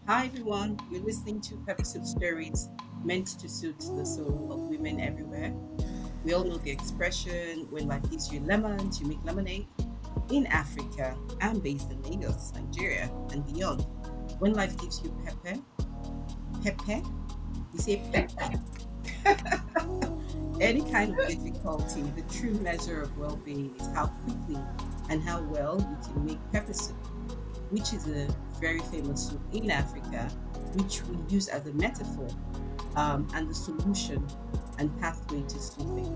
Hi everyone, you're listening to Peppersoup Stories, meant to suit the soul of women everywhere. We all know the expression, when life gives you lemons, you make lemonade. In Africa, I'm based in Lagos, Nigeria, and beyond. When life gives you pepper, we say pepper. Any kind of difficulty, the true measure of well-being is how quickly and how well you can make pepper soup, which is a very famous soup in Africa, which we use as a metaphor and the solution and pathway to soothing.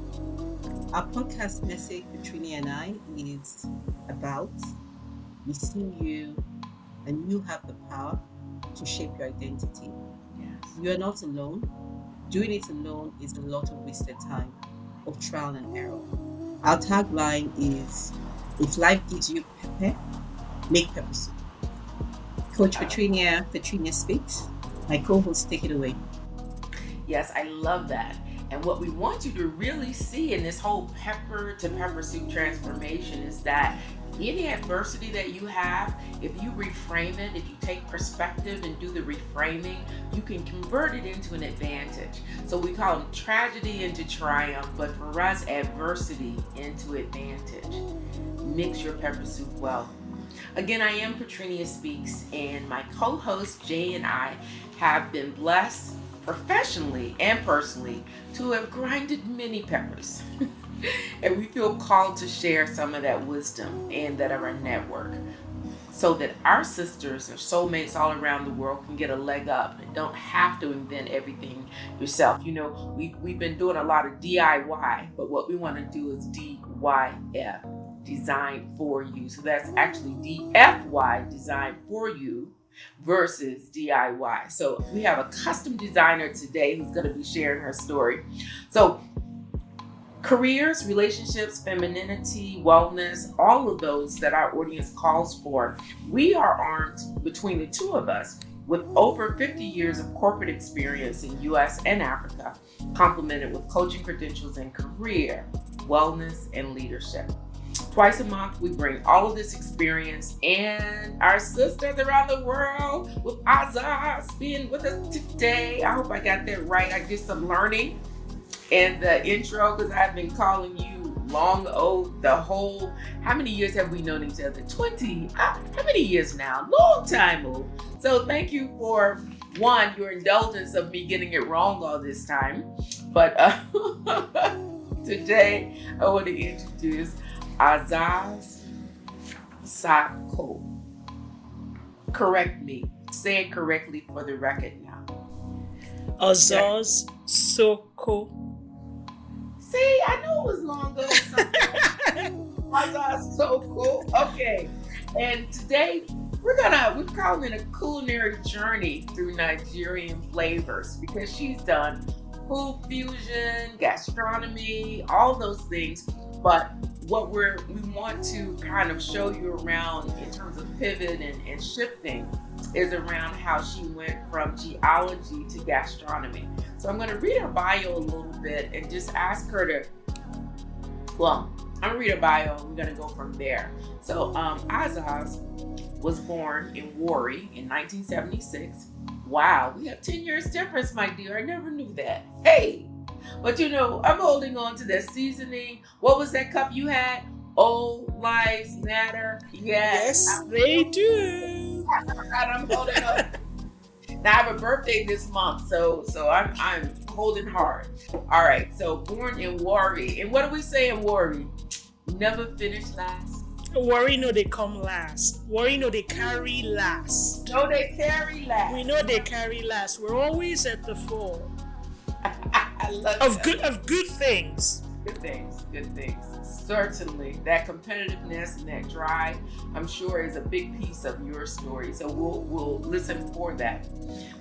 Our podcast message, Patrenia and I, is about we see you and you have the power to shape your identity. Yes. You are not alone. Doing it alone is a lot of wasted time, of trial and error. Our tagline is if life gives you pepper, make pepper soup. Coach Patrinia speaks. My co-host, take it away. Yes, I love that. And what we want you to really see in this whole pepper to pepper soup transformation is that any adversity that you have, if you reframe it, if you take perspective and do the reframing, you can convert it into an advantage. So we call them tragedy into triumph, but for us, adversity into advantage. Mix your pepper soup well. Again, I am Patrenia Speaks, and my co host Jay and I have been blessed professionally and personally to have grinded many peppers. And we feel called to share some of that wisdom and that of our network so that our sisters or soulmates all around the world can get a leg up and don't have to invent everything yourself. You know, we've been doing a lot of DIY, but what we want to do is DYF, designed for you. So that's actually DFY, designed for you, versus DIY. So we have a custom designer today who's going to be sharing her story. So careers, relationships, femininity, wellness, all of those that our audience calls for. We are armed between the two of us with over 50 years of corporate experience in US and Africa, complemented with coaching credentials in career, wellness, and leadership. Twice a month, we bring all of this experience and our sisters around the world with Ozoz being with us today. I hope I got that right. I did some learning and the intro because I've been calling you the whole, how many years have we known each other? 20, how many years now? Long time. So thank you for one, your indulgence of me getting it wrong all this time. But today I want to introduce Ozoz Sokoh. Correct me. Say it correctly for the record now. Ozoz Sokoh. See, I knew it was long ago. Ozoz Sokoh. Okay. And today we're calling it a culinary journey through Nigerian flavors because she's done food fusion, gastronomy, all those things. But what we want to kind of show you around in terms of pivot and shifting is around how she went from geology to gastronomy. So I'm going to read her bio a little bit and just ask her to, well, I'm going to read her bio and we're going to go from there. So Ozoz was born in Warri in 1976. Wow, we have 10 years difference, my dear. I never knew that. Hey, but you know, I'm holding on to that seasoning. What was that cup you had? All lives matter. Yes, they do. I'm holding on. Now I have a birthday this month, so I'm holding hard. All right. So born in Warri, and what do we say in Warri? Never finish last. Worry no they come last. Worry no they carry last. No, they carry last. We know they carry last. We're always at the fore I love of that. good things. Good things. Certainly, that competitiveness and that drive, I'm sure, is a big piece of your story. So we'll listen for that.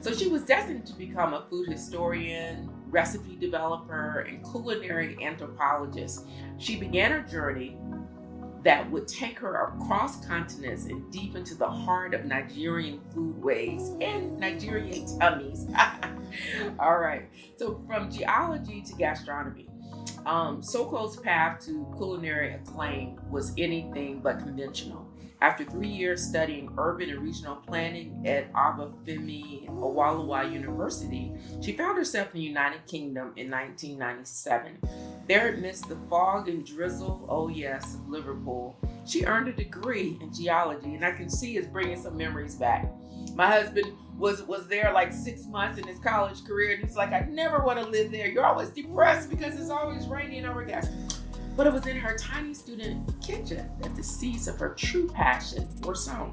So she was destined to become a food historian, recipe developer, and culinary anthropologist. She began her journey that would take her across continents and deep into the heart of Nigerian foodways and Nigerian tummies. All right. So from geology to gastronomy, Sokoh's path to culinary acclaim was anything but conventional. After 3 years studying urban and regional planning at Obafemi Awolowo University, she found herself in the United Kingdom in 1997. There, amidst the fog and drizzle, oh yes, of Liverpool, she earned a degree in geology, and I can see it's bringing some memories back. My husband was there like 6 months in his college career, and he's like, I never want to live there. You're always depressed because it's always raining and overcast. But it was in her tiny student kitchen that the seeds of her true passion were sown.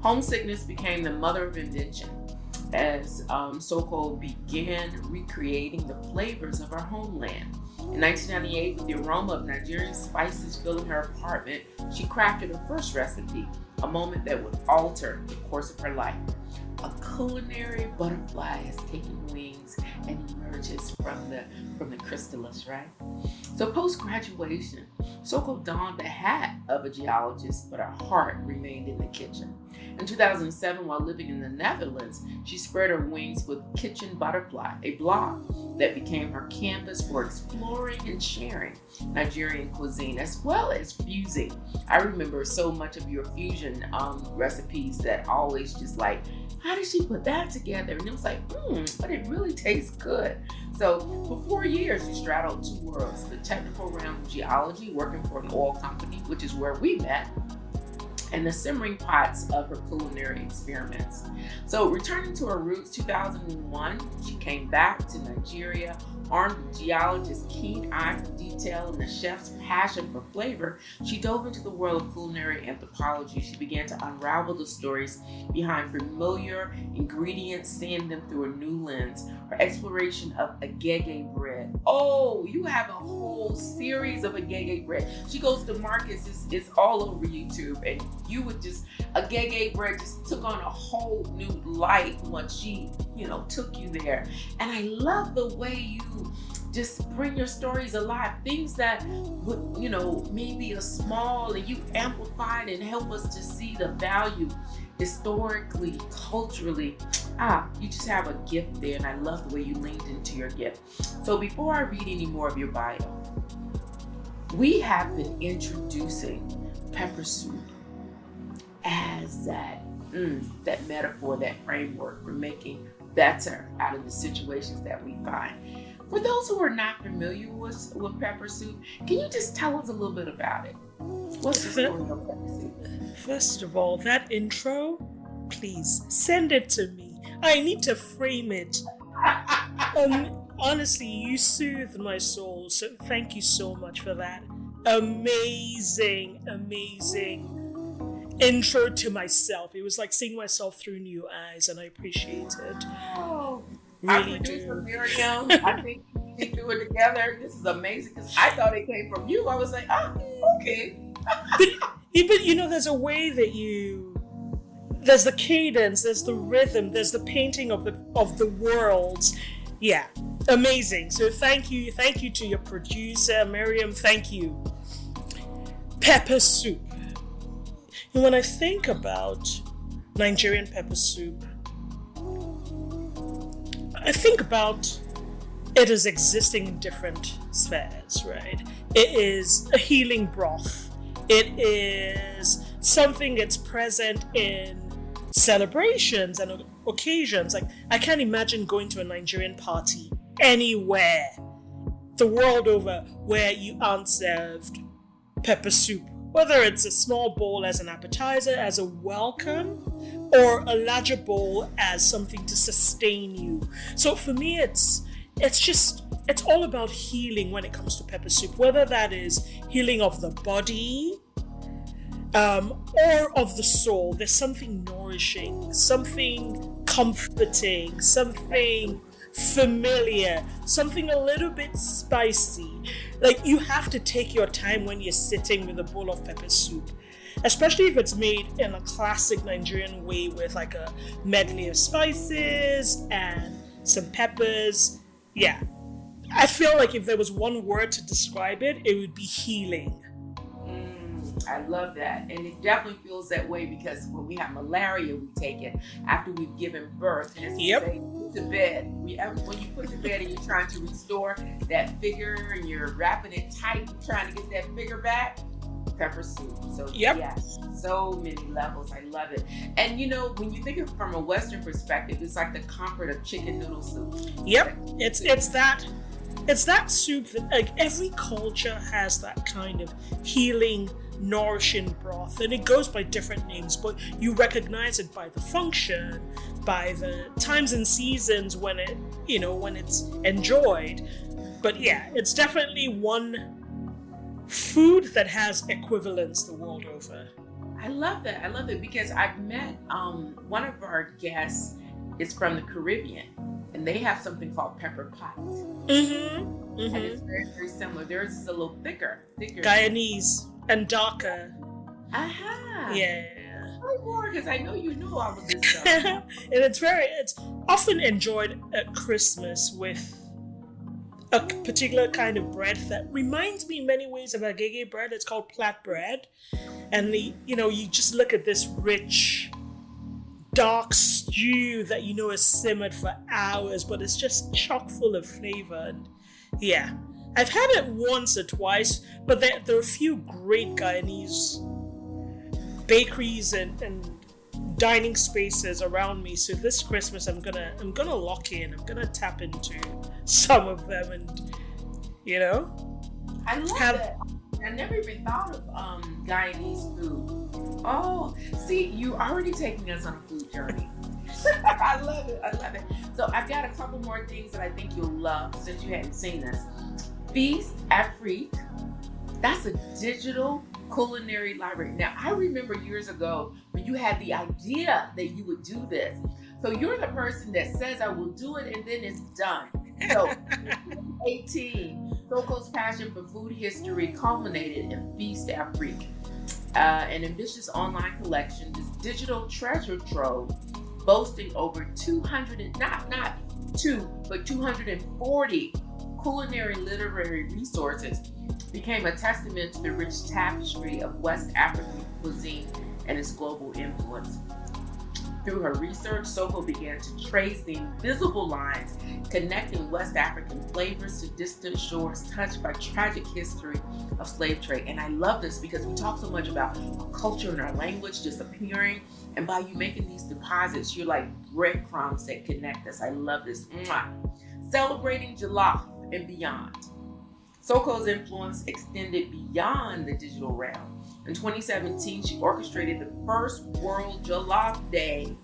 Homesickness became the mother of invention as Sokoh began recreating the flavors of her homeland. In 1998, with the aroma of Nigerian spices filling her apartment, she crafted her first recipe, a moment that would alter the course of her life. A culinary butterfly is taking wings and emerges from the chrysalis, right? So post-graduation, Sokoh donned the hat of a geologist, but her heart remained in the kitchen. In 2007, while living in the Netherlands, she spread her wings with Kitchen Butterfly, a blog that became her canvas for exploring and sharing Nigerian cuisine, as well as fusing. I remember so much of your fusion recipes that always just like, how did she put that together? And it was like, but it really tastes good. So for 4 years, she straddled two worlds, the technical realm of geology, working for an oil company, which is where we met, and the simmering pots of her culinary experiments. So returning to her roots, 2001, she came back to Nigeria, armed with geologist's keen eye for detail and the chef's passion for flavor. She dove into the world of culinary anthropology. She began to unravel the stories behind familiar ingredients, seeing them through a new lens. Her exploration of agege bread. Oh, you have a whole series of agege bread. She goes to markets, it's all over YouTube, and you would just, agege bread just took on a whole new light once she, took you there. And I love the way you just bring your stories alive, things that would, maybe are small, and you amplified and help us to see the value historically, culturally. You just have a gift there, and I love the way you leaned into your gift. So before I read any more of your bio, we have been introducing Peppersoup as that metaphor, that framework for making better out of the situations that we find. For those who are not familiar with Peppersoup, can you just tell us a little bit about it? What's the story of Peppersoup? First of all, that intro, please send it to me. I need to frame it. Honestly, you soothed my soul, so thank you so much for that. Amazing intro to myself. It was like seeing myself through new eyes, and I appreciate it. Oh, really our producer, do. Miriam, I think we do it together. This is amazing because I thought it came from you. I was like, okay. but there's a way that there's the cadence, there's the rhythm, there's the painting of the worlds. Yeah, amazing. So thank you to your producer, Miriam. Thank you. Peppersoup. And when I think about Nigerian peppersoup, I think about it as existing in different spheres, right? It is a healing broth. It is something that's present in celebrations and occasions. Like, I can't imagine going to a Nigerian party anywhere the world over where you aren't served pepper soup, whether it's a small bowl as an appetizer, as a welcome, or a larger bowl as something to sustain you. So for me, it's all about healing when it comes to pepper soup, whether that is healing of the body or of the soul. There's something nourishing, something comforting, something familiar, something a little bit spicy. Like, you have to take your time when you're sitting with a bowl of pepper soup, especially if it's made in a classic Nigerian way with like a medley of spices and some peppers. Yeah, I feel like if there was one word to describe it, it would be healing. I love that. And it definitely feels that way because when we have malaria, we take it after we've given birth. And Yep. say, put to bed. When you put to bed and you're trying to restore that figure and you're wrapping it tight, trying to get that figure back, pepper soup. So Yep. yes, so many levels. I love it. And you know, when you think of it from a Western perspective, it's like the comfort of chicken noodle soup. Yep. It's that soup that, like, every culture has that kind of healing, nourishing broth, and it goes by different names, but you recognize it by the function, by the times and seasons when it's enjoyed. But yeah, it's definitely one food that has equivalents the world over. I love that. I love it because I've met one of our guests is from the Caribbean, and they have something called pepper pot, Mm-hmm. and it's Mm-hmm. very very similar. Theirs is a little thicker. Guyanese and darker. Aha. Yeah. Tell me more, because I know you know all of this stuff. And it's often enjoyed at Christmas with a particular kind of bread that reminds me in many ways of agege bread. It's called plat bread. And you just look at this rich, dark stew that has simmered for hours, but it's just chock full of flavor. And yeah, I've had it once or twice, but there are a few great Guyanese bakeries and dining spaces around me. So this Christmas, I'm gonna lock in. I'm gonna tap into some of them, and I love have. it. I never even thought of Guyanese food. Oh, see, you already taking us on a food journey. I love it. I love it. So I've got a couple more things that I think you'll love since you hadn't seen this. Feast Afrique. That's a digital culinary library. Now, I remember years ago when you had the idea that you would do this. So you're the person that says, I will do it, and then it's done. So in 2018, Sokoh's passion for food history culminated in Feast Afrique, an ambitious online collection, this digital treasure trove boasting over 240 culinary literary resources, became a testament to the rich tapestry of West African cuisine and its global influence. Through her research, Sokoh began to trace the invisible lines connecting West African flavors to distant shores touched by tragic history of slave trade. And I love this because we talk so much about our culture and our language disappearing. And by you making these deposits, you're like breadcrumbs that connect us. I love this. Mwah. Celebrating Jollof and beyond. Sokoh's influence extended beyond the digital realm. In 2017, she orchestrated the first World Jollof Day,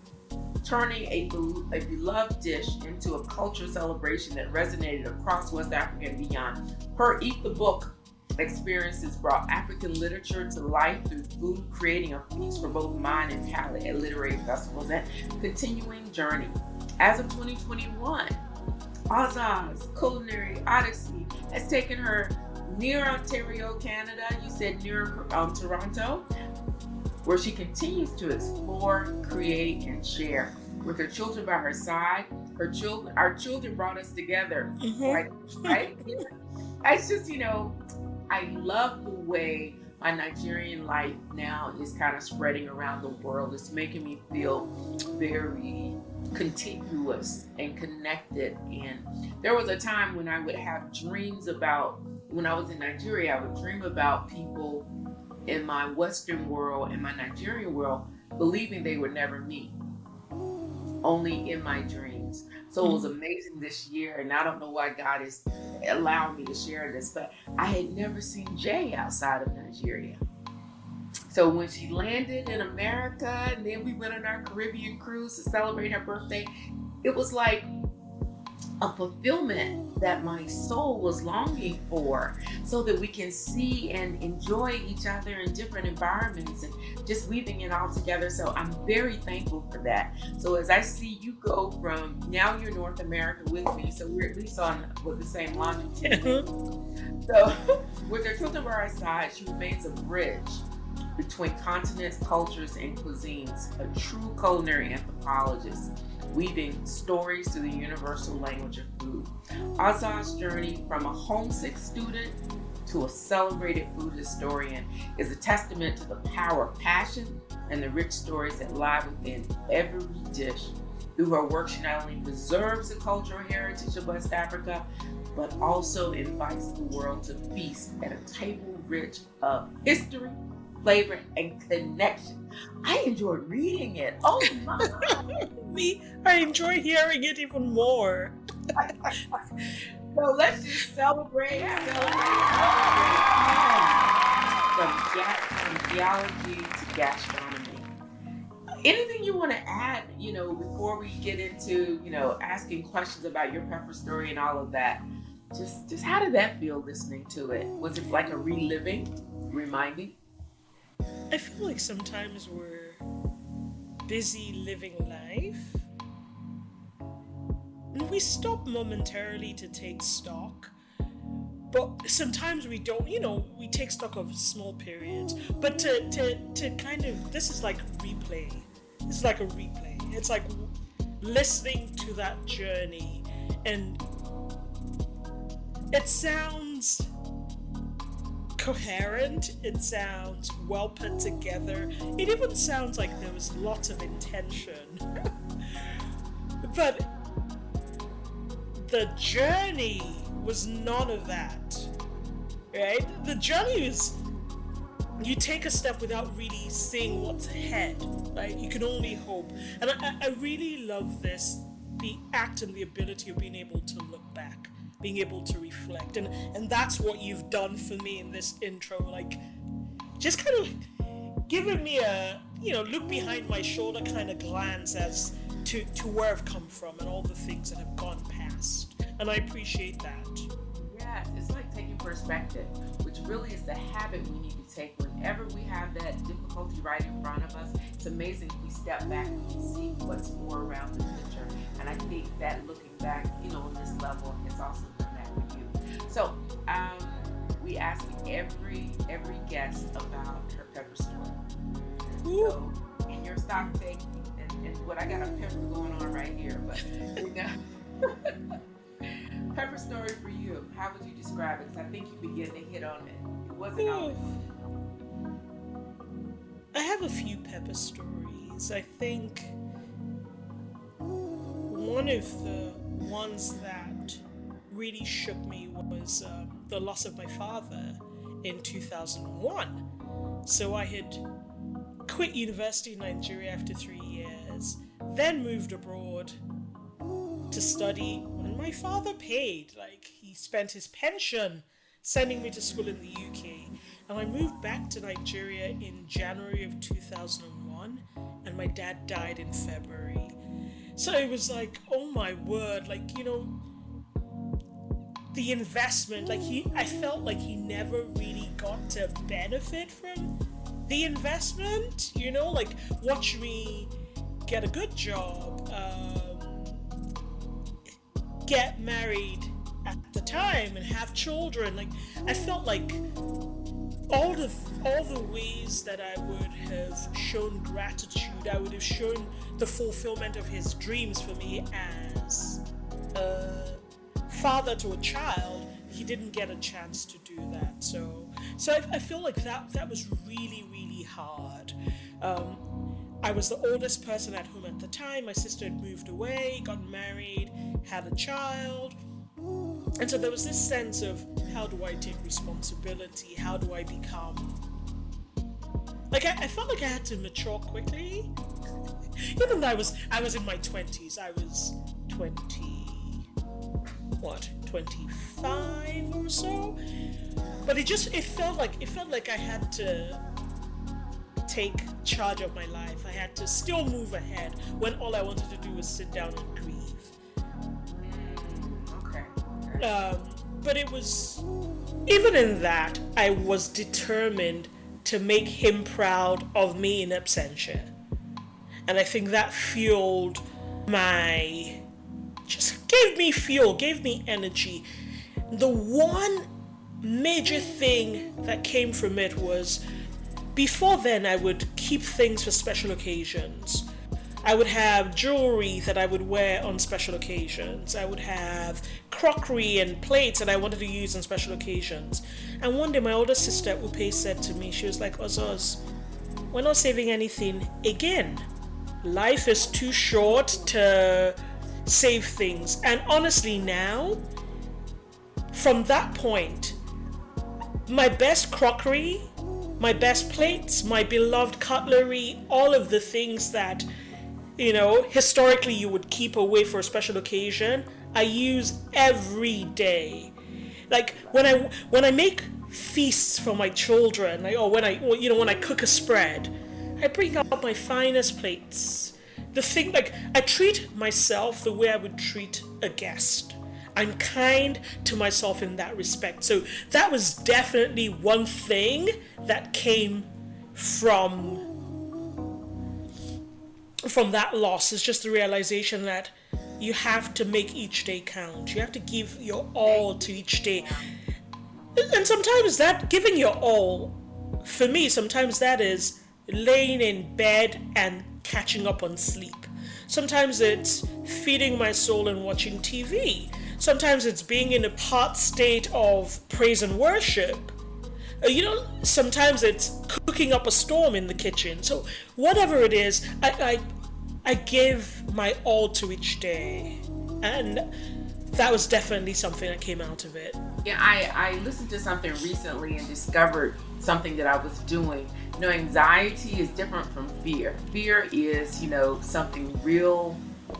turning a beloved dish into a cultural celebration that resonated across West Africa and beyond. Her Eat the Book experiences brought African literature to life through food, creating a feast for both mind and palate at literary festivals and continuing journey. As of 2021, Ozoz Culinary Odyssey has taken her near Ontario, Canada. You said near Toronto, where she continues to explore, create, and share. With her children by her side, our children brought us together. Mm-hmm. Right? It's just, I love the way my Nigerian life now is kind of spreading around the world. It's making me feel very contiguous and connected. And there was a time when I would have dreams about, when I was in Nigeria, I would dream about people in my Western world and my Nigerian world believing they would never meet, only in my dreams. So it was amazing this year, and I don't know why God is allowing me to share this, but I had never seen Jay outside of Nigeria. So when she landed in America, and then we went on our Caribbean cruise to celebrate her birthday, it was like a fulfillment that my soul was longing for, so that we can see and enjoy each other in different environments and just weaving it all together. So I'm very thankful for that. So as I see you go from, now you're North America with me, so we're at least with the same longitude. So with her children by her side, she remains a bridge between continents, cultures, and cuisines, a true culinary anthropologist, weaving stories through the universal language of food. Ozoz's journey from a homesick student to a celebrated food historian is a testament to the power of passion and the rich stories that lie within every dish. Through her work, she not only preserves the cultural heritage of West Africa, but also invites the world to feast at a table rich of history, flavor, and connection. I enjoyed reading it. Oh my! Me, I enjoy hearing it even more. So let's just celebrate, from geology to gastronomy. Anything you want to add, before we get into, asking questions about your pepper story and all of that? Just how did that feel listening to it? Was it like a reminding? I feel like sometimes we're busy living life and we stop momentarily to take stock. But sometimes we don't, we take stock of small periods. But to kind of, this is like replay. This is like a replay. It's like listening to that journey, and it sounds coherent, it sounds well put together, it even sounds like there was lots of intention. But the journey was none of that, right? The journey is, you take a step without really seeing what's ahead, right? You can only hope. And I really love this, the act and the ability of being able to look back, being able to reflect. And that's what you've done for me in this intro, like just kind of giving me a, look behind my shoulder kind of glance as to where I've come from and all the things that have gone past. And I appreciate that. Yes, it's like taking perspective, which really is the habit we need to take whenever we have that difficulty right in front of us. It's amazing if we step back and we see what's more around the picture. And I think that looking back, on this level, has also done that with you. So, we ask every guest about her pepper story. So, in your stock take, and what I got a pepper going on right here, but pepper story for you. How would you describe it? Because I think you began to hit on it. It wasn't always. I have a few pepper stories. I think one of the ones that really shook me was the loss of my father in 2001. So I had quit university in Nigeria after 3 years, then moved abroad to study, and my father paid, like he spent his pension sending me to school in the UK, and I moved back to Nigeria in January of 2001, and my dad died in February. So it was like, oh my word, like, the investment, like I felt like he never really got to benefit from the investment, like watch me get a good job, get married at the time and have children. Like I felt like all the ways that I would have shown gratitude, I would have shown the fulfillment of his dreams for me as a father to a child, he didn't get a chance to do that. So I feel like that was really, really hard. I was the oldest person at home at the time. My sister had moved away, got married, had a child. And so there was this sense of, how do I take responsibility? How do I become... Like, I felt like I had to mature quickly. Even though I was in my 20s. I was 25 or so? But it felt like I had to take charge of my life. I had to still move ahead when all I wanted to do was sit down and grieve. Okay. But it was, even in that, I was determined to make him proud of me in absentia. And I think that fueled gave me fuel, gave me energy. The one major thing that came from it was, before then I would keep things for special occasions. I would have jewelry that I would wear on special occasions. I would have crockery and plates that I wanted to use on special occasions. And one day my older sister, Upe, said to me, she was like, Ozoz, we're not saving anything again. Life is too short to save things. And honestly now, from that point, my best crockery, my best plates, my beloved cutlery, all of the things that, historically you would keep away for a special occasion, I use every day. Like when I make feasts for my children, like, or when I cook a spread, I bring out my finest plates. The thing, like, I treat myself the way I would treat a guest. I'm kind to myself in that respect. So that was definitely one thing that came from that loss, is just the realization that you have to make each day count. You have to give your all to each day. And sometimes that giving your all, for me, sometimes that is laying in bed and catching up on sleep. Sometimes it's feeding my soul and watching TV. Sometimes it's being in a heart state of praise and worship. Sometimes it's cooking up a storm in the kitchen. So whatever it is, I give my all to each day. And that was definitely something that came out of it. Yeah, I listened to something recently and discovered something that I was doing. Anxiety is different from fear. Fear is, something real,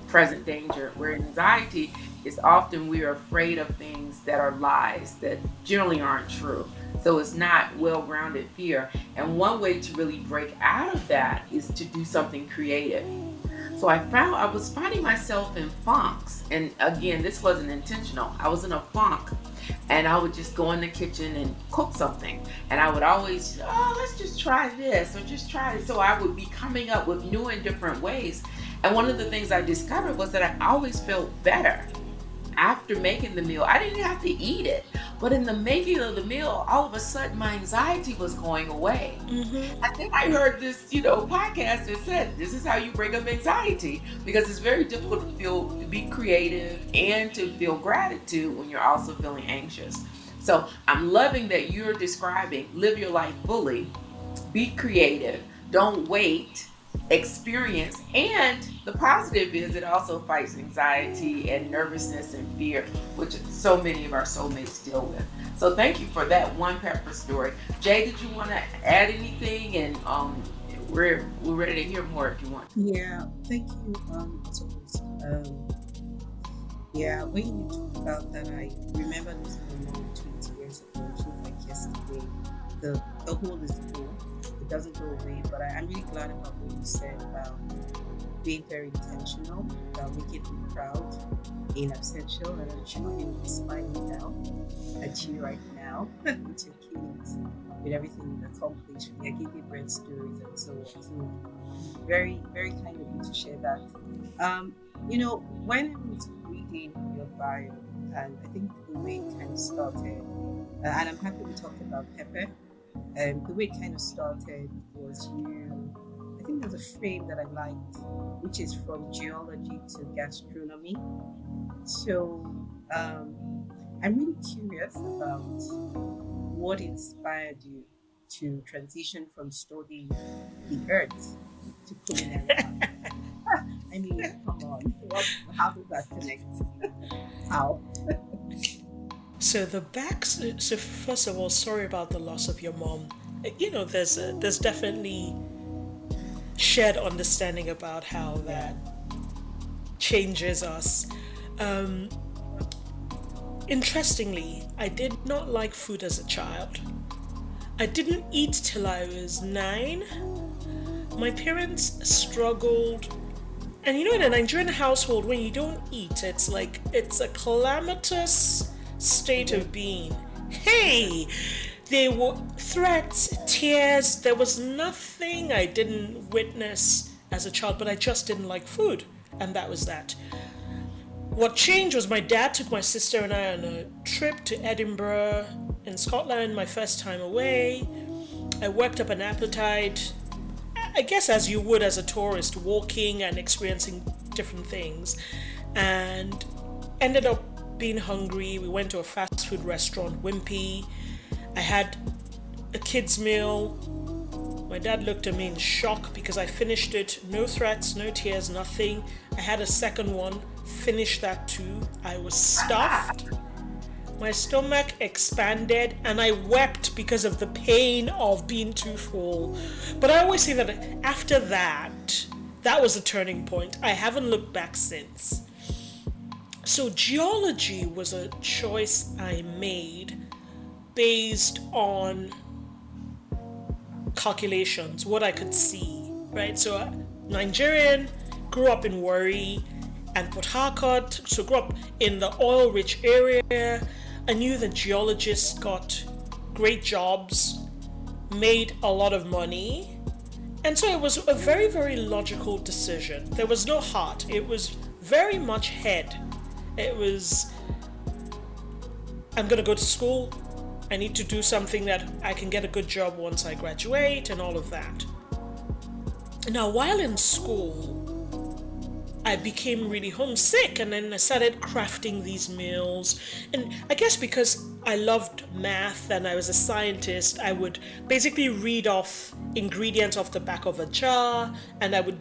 present danger, where anxiety is often we're afraid of things that are lies, that generally aren't true. So it's not well-grounded fear. And one way to really break out of that is to do something creative. So I was finding myself in funks. And again, this wasn't intentional. I was in a funk. And I would just go in the kitchen and cook something. And I would always, let's just try this or just try it. So I would be coming up with new and different ways. And one of the things I discovered was that I always felt better after making the meal. I didn't have to eat it. But in the making of the meal, all of a sudden my anxiety was going away. Mm-hmm. And then I heard this, podcast that said, this is how you break up anxiety. Because it's very difficult to be creative and to feel gratitude when you're also feeling anxious. So I'm loving that you're describing, live your life fully, be creative, don't wait, experience. And the positive is it also fights anxiety and nervousness and fear, which so many of our soulmates deal with. So thank you for that one pepper story. Jay, did you want to add anything? And we're ready to hear more if you want. Yeah, thank you. Yeah, when you talk about that, I remember losing my mom 20 years ago. It feels like yesterday. The hole is full. It doesn't go away. But I'm really glad about what you said about being very intentional, about making me proud in absentia, and I'm sure he will be smiling down at you right now with your kids, with everything you accomplished. I gave you great stories and so on. So very, very kind of you to share that. When I was reading your bio, and I think the way it kind of started, and I'm happy we talked about pepper. The way it kind of started was I think there's a frame that I liked, which is from geology to gastronomy. So I'm really curious about what inspired you to transition from studying the earth to culinary. I mean, come on, how does that connect? How? So first of all, sorry about the loss of your mom. There's definitely shared understanding about how that changes us. Interestingly, I did not like food as a child. I didn't eat till I was 9. My parents struggled. And in a Nigerian household, when you don't eat, it's a calamitous state of being. Hey, there were threats, tears. There was nothing I didn't witness as a child, but I just didn't like food. And that was that. What changed was my dad took my sister and I on a trip to Edinburgh in Scotland, my first time away. I worked up an appetite, I guess as you would as a tourist, walking and experiencing different things, and ended up being hungry. We went to a fast food restaurant, Wimpy. I had a kid's meal. My dad looked at me in shock because I finished it. No threats, no tears, nothing. I had a second one, finished that too. I was stuffed. My stomach expanded and I wept because of the pain of being too full. But I always say that after that, that was a turning point. I haven't looked back since. So geology was a choice I made based on calculations, what I could see, right? So Nigerian, grew up in Warri and Port Harcourt, so grew up in the oil-rich area. I knew that geologists got great jobs, made a lot of money, and so it was a very, very logical decision. There was no heart. It was very much head. It was, I'm going to go to school. I need to do something that I can get a good job once I graduate and all of that. Now, while in school, I became really homesick, and then I started crafting these meals. And I guess because I loved math and I was a scientist, I would basically read off ingredients off the back of a jar, and I would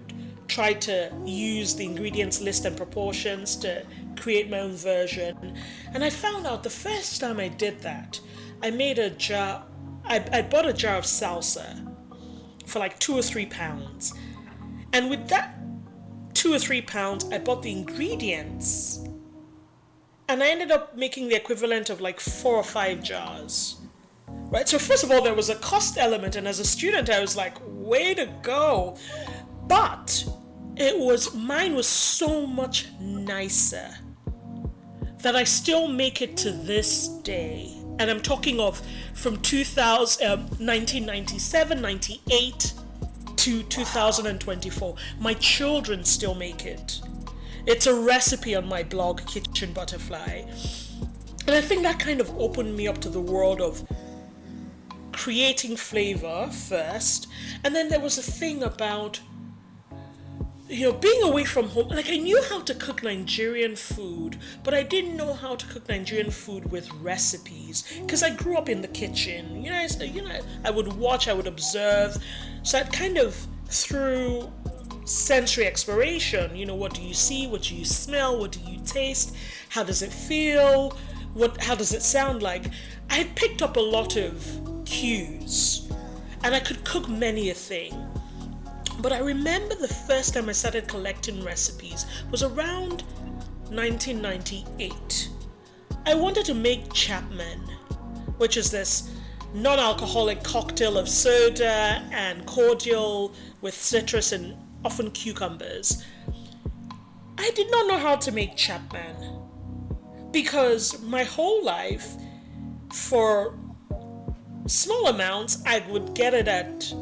try to use the ingredients list and proportions to create my own version. And I found out the first time I did that, I made a jar, I bought a jar of salsa for like £2 or £3. And with that £2 or £3, I bought the ingredients, and I ended up making the equivalent of like 4 or 5 jars. Right? So first of all, there was a cost element, and as a student, I was like, way to go. But mine was so much nicer that I still make it to this day. And I'm talking of from 1997, 98 to 2024. My children still make it. It's a recipe on my blog, Kitchen Butterfly. And I think that kind of opened me up to the world of creating flavor first. And then there was a thing about, being away from home. Like, I knew how to cook Nigerian food, but I didn't know how to cook Nigerian food with recipes, because I grew up in the kitchen. I would watch, I would observe. So I kind of, through sensory exploration, what do you see, what do you smell, what do you taste, how does it feel, how does it sound like? I had picked up a lot of cues, and I could cook many a thing. But I remember the first time I started collecting recipes was around 1998. I wanted to make Chapman, which is this non-alcoholic cocktail of soda and cordial with citrus and often cucumbers. I did not know how to make Chapman because my whole life, for small amounts, I would get it at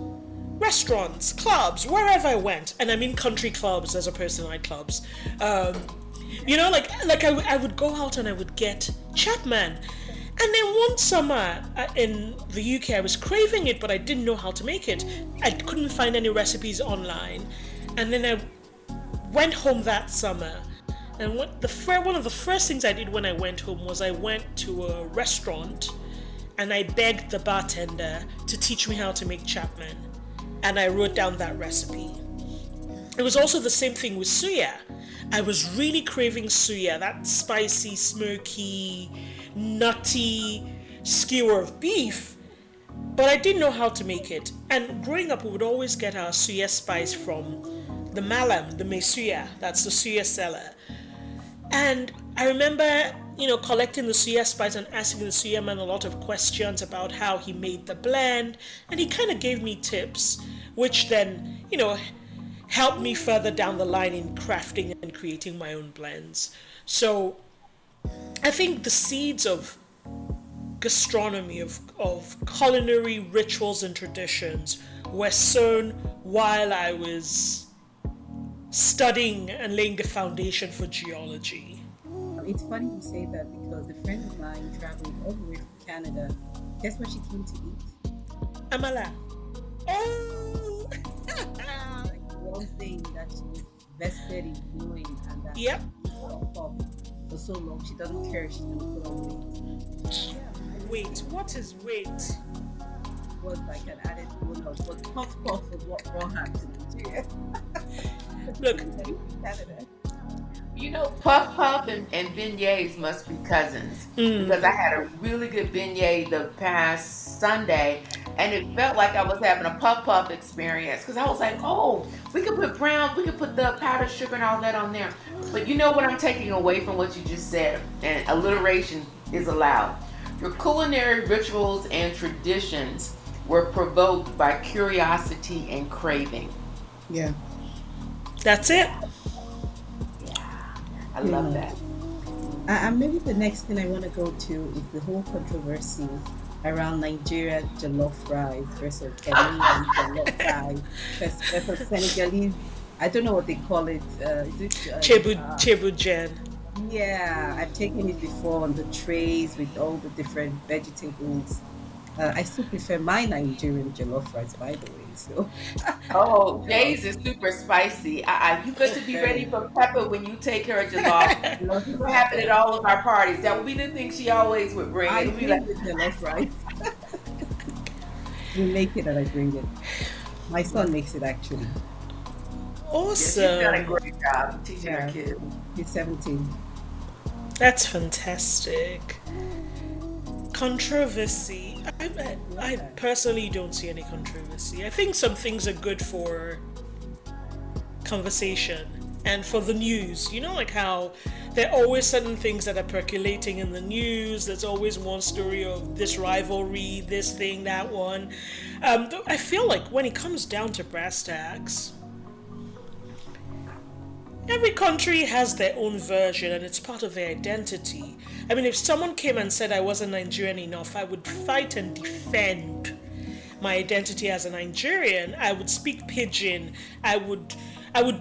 restaurants, clubs, wherever I went. And I mean country clubs as opposed to nightclubs. I would go out and I would get Chapman. And then one summer in the UK, I was craving it, but I didn't know how to make it. I couldn't find any recipes online. And then I went home that summer. And one of the first things I did when I went home was I went to a restaurant and I begged the bartender to teach me how to make Chapman. And I wrote down that recipe. It was also the same thing with suya. I was really craving suya, that spicy, smoky, nutty skewer of beef, but I didn't know how to make it. And growing up, we would always get our suya spice from the malam, the mesuya, that's the suya seller. And I remember, collecting the suya spice and asking the suya man a lot of questions about how he made the blend, and he kind of gave me tips, which then, helped me further down the line in crafting and creating my own blends. So I think the seeds of gastronomy, of culinary rituals and traditions were sown while I was studying and laying the foundation for geology. It's funny you say that because a friend of mine traveled all the way from Canada. Guess what she came to eat? Amala. Oh! One thing that she vested in doing, and that Yep. for so long, she doesn't care if she's going to put on weight. Wait, what is weight? Was like an added bonus, but puff was what brought her to Nigeria. Look, Canada. You know, Puff Puff and beignets must be cousins because I had a really good beignet the past Sunday, and it felt like I was having a Puff Puff experience because I was like, oh, we could put the powdered sugar and all that on there. But you know what I'm taking away from what you just said, and alliteration is allowed. Your culinary rituals and traditions were provoked by curiosity and craving. Yeah. That's it. Yeah, I You love know. that. And maybe the next thing I want to go to is the whole controversy around Nigeria jollof rice versus Ghanaian jollof rice. Versus Senegalese, I don't know what they call it. Is it? Chebu Jen. Yeah, I've taken it before on the trays with all the different vegetables. I still prefer my Nigerian jollof rice, by the way. So, Oh, you know, Jay's is super spicy. You got to be ready very. for Pepper when you take her to jollof. You know, she's gonna have it at all of our parties. That would be the thing she always would bring. I It'll be like, bring the jollof rice. We make it and I bring it. My son makes it actually. yeah, she's done a Awesome. great job teaching her Yeah, kids. he's 17. That's fantastic. Controversy. I personally don't see any controversy. I think some things are good for conversation and for the news. You know, like how there are always certain things that are percolating in the news. There's always one story of this rivalry, this thing, that one. I feel like when it comes down to brass tacks, every country has their own version and it's part of their identity. I mean, if someone came and said I wasn't Nigerian enough, I would fight and defend my identity as a Nigerian. I would speak pidgin. I would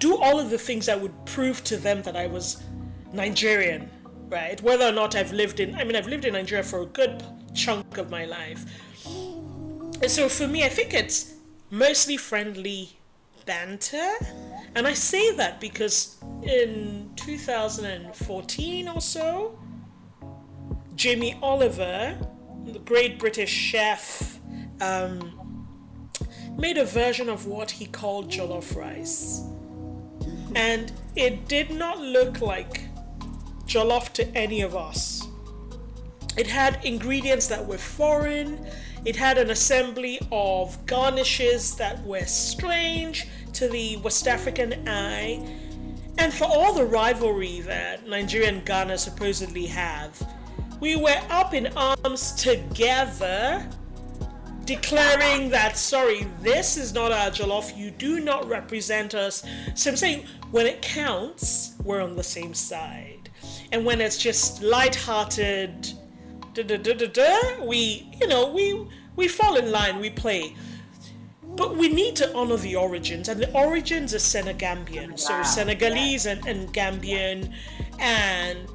do all of the things that would prove to them that I was Nigerian, right? Whether or not I've lived in Nigeria for a good chunk of my life. And so for me, I think it's mostly friendly banter. And I say that because in 2014 or so, Jamie Oliver, the great British chef, made a version of what he called jollof rice. And it did not look like jollof to any of us. It had ingredients that were foreign. It had an assembly of garnishes that were strange to the West African eye. And for all the rivalry that Nigeria and Ghana supposedly have, we were up in arms together declaring that, sorry, this is not our jollof, you do not represent us. So I'm saying when it counts, we're on the same side. And when it's just light-hearted, we fall in line, we play. But we need to honor the origins, and the origins are Senegambian. So Wow. Yeah. Senegalese and Gambian, and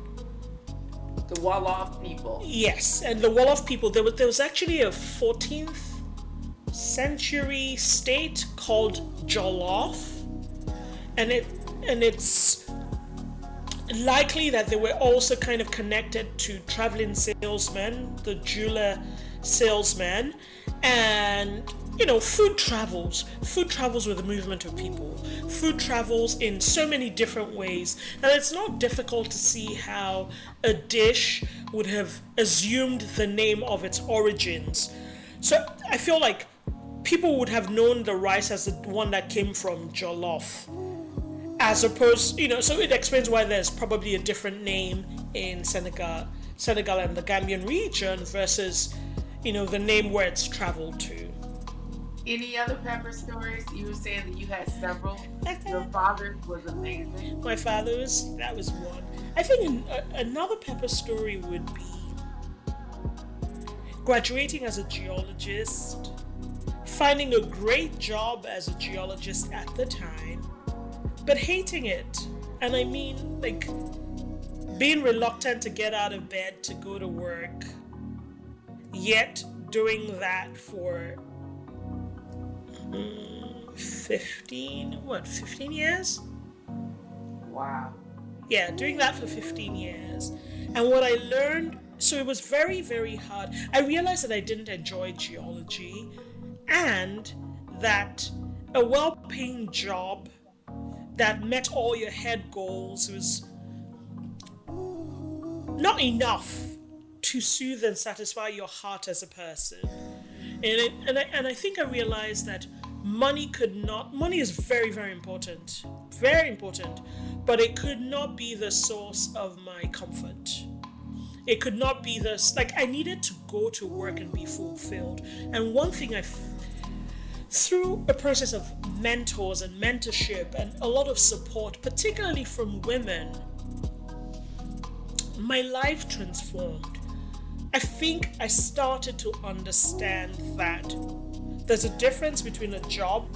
The Wolof people. yes, and the Wolof people. There was actually a 14th century state called Jollof, and it's likely that they were also kind of connected to traveling salesmen, the jeweler salesmen, and food travels. Food travels with the movement of people. Food travels in so many different ways that it's not difficult to see how a dish would have assumed the name of its origins. So I feel like people would have known the rice as the one that came from Jollof, as opposed, so it explains why there's probably a different name in Senegal and the Gambian region versus, the name where it's traveled to. Any other Pepper stories? You were saying that you had several. Your father was amazing. My father's, that was one. I think another Pepper story would be graduating as a geologist, finding a great job as a geologist at the time, but hating it. And I mean, like, being reluctant to get out of bed to go to work, yet doing that for 15 years? Wow. Yeah, doing that for 15 years. And what I learned, so it was very, very hard. I realized that I didn't enjoy geology and that a well paying job that met all your head goals was not enough to soothe and satisfy your heart as a person. And I think I realized that money is very, very important, but it could not be the source of my comfort. It could not be this, like, I needed to go to work and be fulfilled. And one thing through a process of mentors and mentorship and a lot of support, particularly from women, my life transformed. I think I started to understand that there's a difference between a job,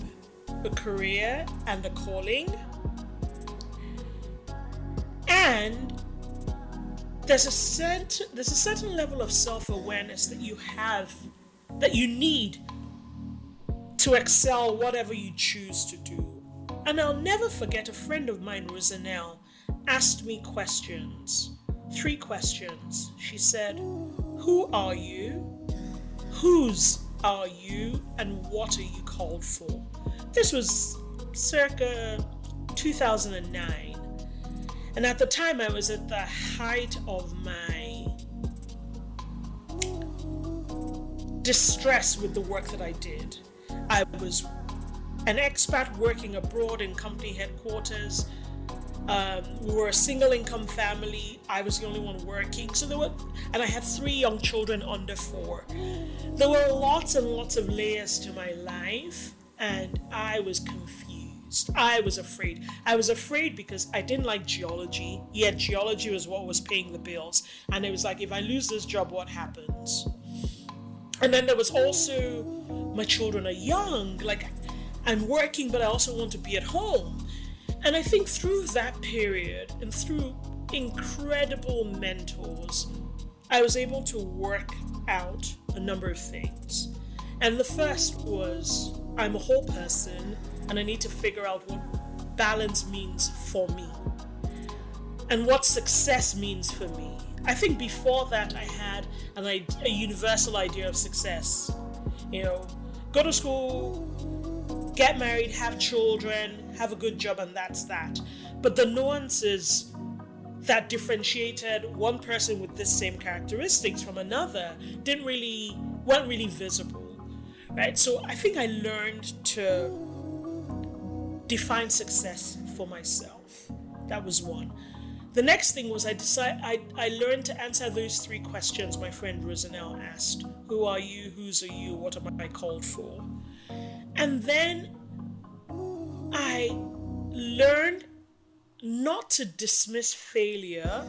a career, and a calling. And there's a certain level of self-awareness that you need to excel whatever you choose to do. And I'll never forget, a friend of mine, Rosanelle, asked me questions. 3 questions. She said, who are you? Whose are you? And what are you called for? This was circa 2009. And at the time, I was at the height of my distress with the work that I did. I was an expat working abroad in company headquarters. We were a single income family. I was the only one working. And I had 3 young children under 4. There were lots and lots of layers to my life, and I was confused. I was afraid. I was afraid because I didn't like geology, yet geology was what was paying the bills. And it was like, if I lose this job, what happens? And then there was also, my children are young, like, I'm working, but I also want to be at home. And I think through that period and through incredible mentors, I was able to work out a number of things. And the first was, I'm a whole person and I need to figure out what balance means for me and what success means for me. I think before that I had a universal idea of success. Go to school, get married, have children, have a good job, and that's that. But the nuances that differentiated one person with the same characteristics from another weren't really visible, right? So I think I learned to define success for myself. That was one. The next thing was I learned to answer those 3 questions my friend Rosanelle asked. Who are you? Whose are you? What am I called for? And then I learned not to dismiss failure,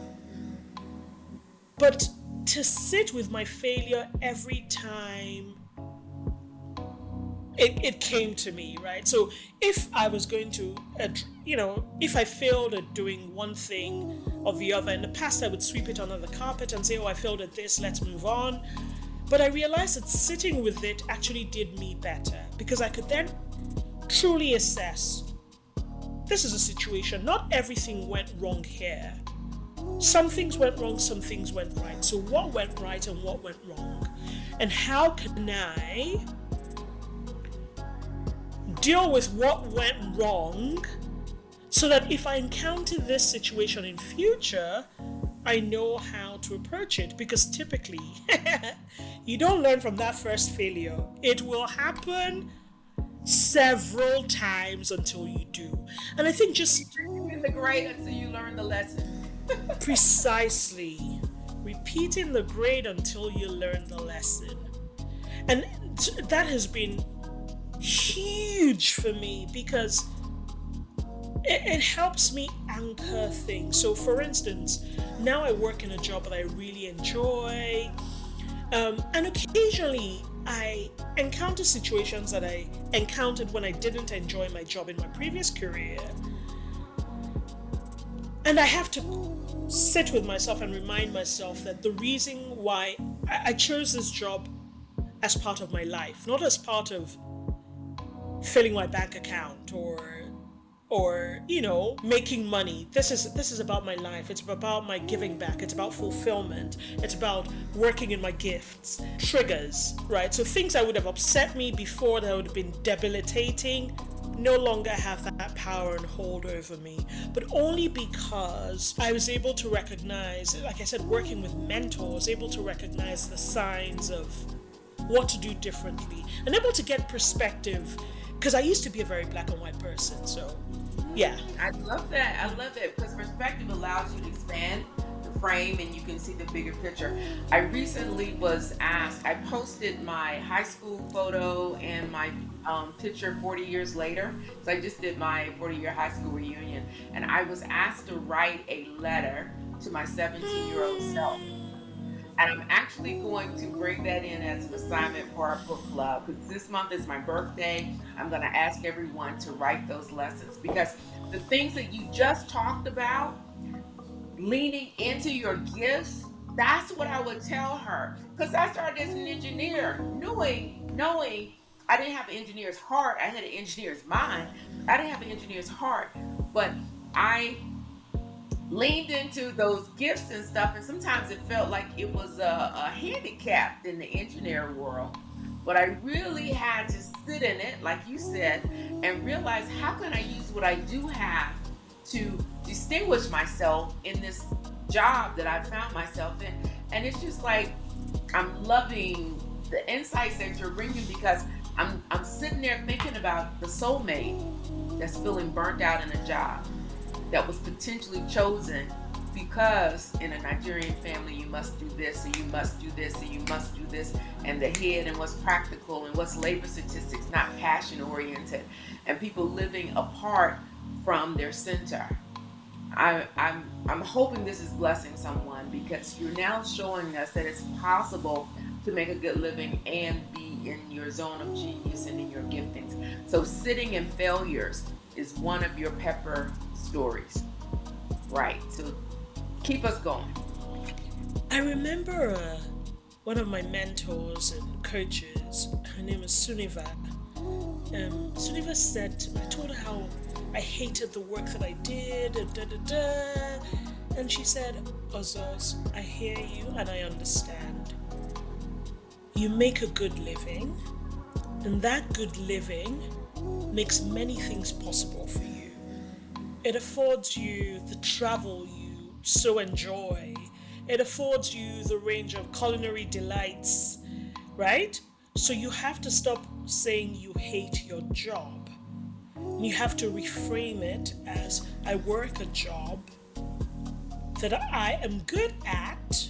but to sit with my failure every time it came to me, right? So if I was going to, if I failed at doing one thing or the other, in the past I would sweep it under the carpet and say, I failed at this, let's move on. But I realized that sitting with it actually did me better, because I could then truly assess, this is a situation, not everything went wrong here. Some things went wrong, some things went right. So what went right and what went wrong? And how can I deal with what went wrong so that if I encounter this situation in future, I know how to approach it? Because typically, you don't learn from that first failure. It will happen several times until you do. And I think just in the grade until you learn the lesson. Precisely. Repeating the grade until you learn the lesson. And that has been huge for me, because it helps me anchor things. So for instance, now I work in a job that I really enjoy, and occasionally I encounter situations that I encountered when I didn't enjoy my job in my previous career, and I have to sit with myself and remind myself that the reason why I chose this job as part of my life, not as part of filling my bank account or making money. This is about my life. It's about my giving back. It's about fulfillment. It's about working in my gifts. Triggers, right? So things that would have upset me before, that would have been debilitating, no longer have that power and hold over me, but only because I was able to recognize, like I said, working with mentors, able to recognize the signs of what to do differently and able to get perspective, because I used to be a very black and white person. So yeah. I love that. I love that because perspective allows you to expand the frame and you can see the bigger picture. I recently was asked, I posted my high school photo and my picture 40 years later. So I just did my 40-year high school reunion. And I was asked to write a letter to my 17-year-old self. And I'm actually going to bring that in as an assignment for our book club because this month is my birthday. I'm going to ask everyone to write those lessons because the things that you just talked about, leaning into your gifts, that's what I would tell her. Because I started as an engineer, knowing I didn't have an engineer's heart. I had an engineer's mind. I didn't have an engineer's heart, but I leaned into those gifts and stuff, and sometimes it felt like it was a handicap in the engineer world, but I really had to sit in it, like you said, and realize how can I use what I do have to distinguish myself in this job that I found myself in. And it's just like I'm loving the insights that you're bringing because I'm sitting there thinking about the soulmate that's feeling burnt out in a job that was potentially chosen because in a Nigerian family you must do this and you must do this and you must do this, and the head and what's practical and what's labor statistics, not passion oriented, and people living apart from their center. I'm hoping this is blessing someone because you're now showing us that it's possible to make a good living and be in your zone of genius and in your giftings. So sitting in failures is one of your pepper stories, right? So keep us going. I remember one of my mentors and coaches, her name is Suniva. Suniva said to me, I told her how I hated the work that I did, and she said, Ozoz, I hear you and I understand. You make a good living, and that good living makes many things possible for you. It affords you the travel you so enjoy. It affords you the range of culinary delights, right? So you have to stop saying you hate your job. You have to reframe it as I work a job that I am good at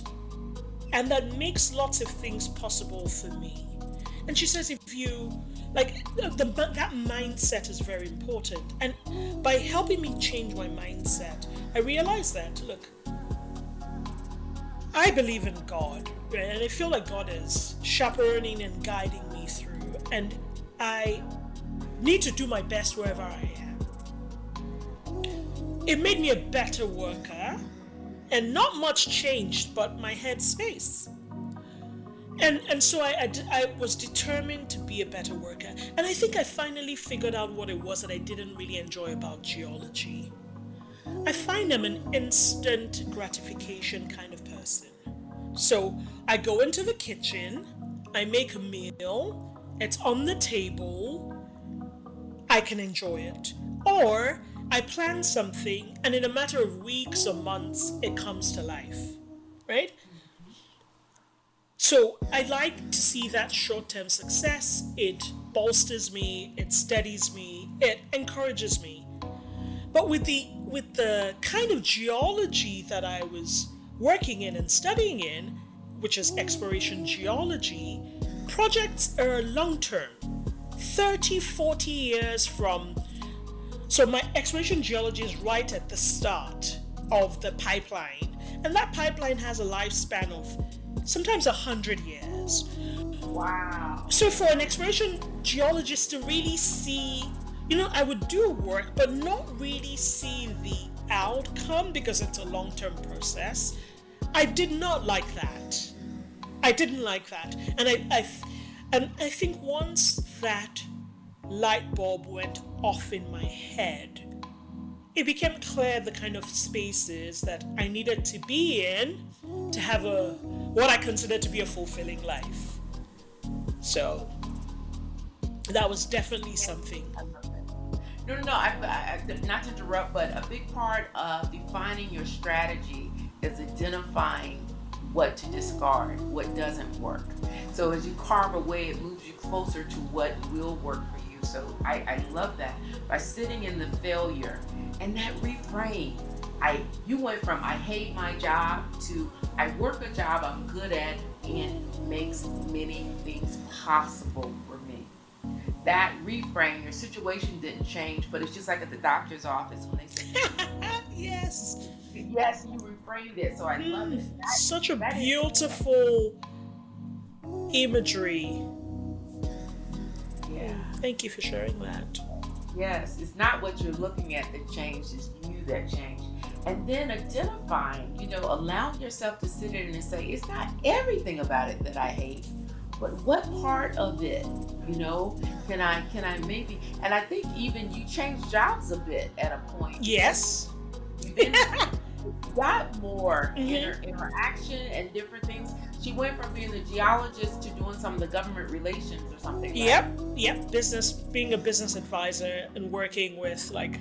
and that makes lots of things possible for me. And she says if you like that mindset is very important, and by helping me change my mindset I realized that look, I believe in God, right? And I feel like God is chaperoning and guiding me through, and I need to do my best wherever I am. It made me a better worker, and not much changed but my head space. And so I was determined to be a better worker. And I think I finally figured out what it was that I didn't really enjoy about geology. I find I'm an instant gratification kind of person. So I go into the kitchen, I make a meal, it's on the table, I can enjoy it. Or I plan something and in a matter of weeks or months, it comes to life, right? So I like to see that short-term success. It bolsters me, it steadies me, it encourages me. But with the kind of geology that I was working in and studying in, which is exploration geology, projects are long-term, 30, 40 years from. So my exploration geology is right at the start of the pipeline, and that pipeline has a lifespan of sometimes 100 years. Wow. So for an exploration geologist to really see, I would do work but not really see the outcome because it's a long-term process. I did not like that. I didn't like that. And I think once that light bulb went off in my head, it became clear the kind of spaces that I needed to be in to have what I consider to be a fulfilling life. So that was definitely something. I love it. No, no, no. Not to interrupt, but a big part of defining your strategy is identifying what to discard, what doesn't work. So as you carve away, it moves you closer to what will work for you. So I love that. By sitting in the failure and that reframe, you went from I hate my job to I work a job I'm good at and makes many things possible for me. That reframe, your situation didn't change, but it's just like at the doctor's office when they say, Yes. yes, you reframed it. So I love it. Such a That is, beautiful imagery. yeah, Thank you for sharing that. yes, it's not what you're looking at that changed, it's you that changed. And then identifying, allowing yourself to sit in and say, it's not everything about it that I hate, but what part of it, can I maybe, and I think even you changed jobs a bit at a point. Yes. You then got more Mhm. interaction and different things. She went from being a geologist to doing some of the government relations or something, right? Yep. Being a business advisor and working with like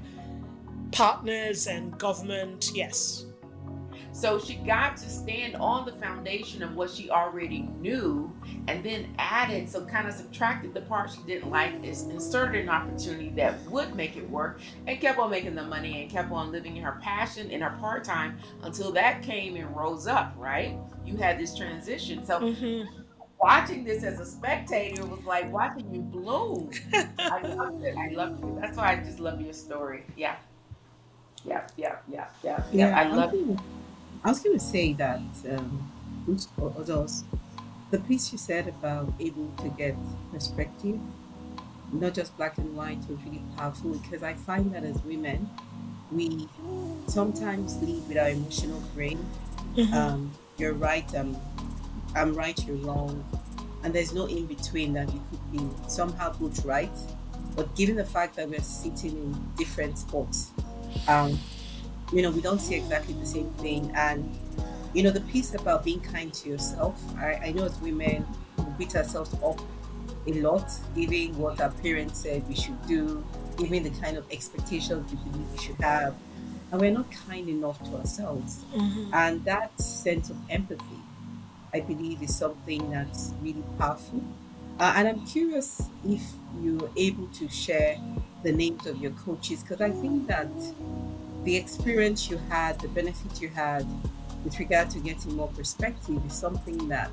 partners and government. Yes. So she got to stand on the foundation of what she already knew and then added, so kind of subtracted the part she didn't like, is inserted an opportunity that would make it work and kept on making the money and kept on living in her passion in her part-time until that came and rose up, right? You had this transition. So Mm-hmm. watching this as a spectator was like watching you bloom. I loved it. I loved it. That's why I just love your story. Yeah. Yeah, yeah, yeah, yeah, yeah. Yeah, I love it. I was going to say that, Ozoz, the piece you said about able to get perspective, not just black and white, was really powerful because I find that as women, we sometimes lead with our emotional brain. Mm-hmm. You're right, I'm right, you're wrong. And there's no in between that you could be somehow both right. But given the fact that we're sitting in different spots, um, we don't see exactly the same thing. And, the piece about being kind to yourself, I know as women, we beat ourselves up a lot, given what our parents said we should do, given the kind of expectations we believe we should have. And we're not kind enough to ourselves. Mm-hmm. And that sense of empathy, I believe, is something that's really powerful. And I'm curious if you're able to share the names of your coaches, because I think that the experience you had, the benefit you had with regard to getting more perspective is something that,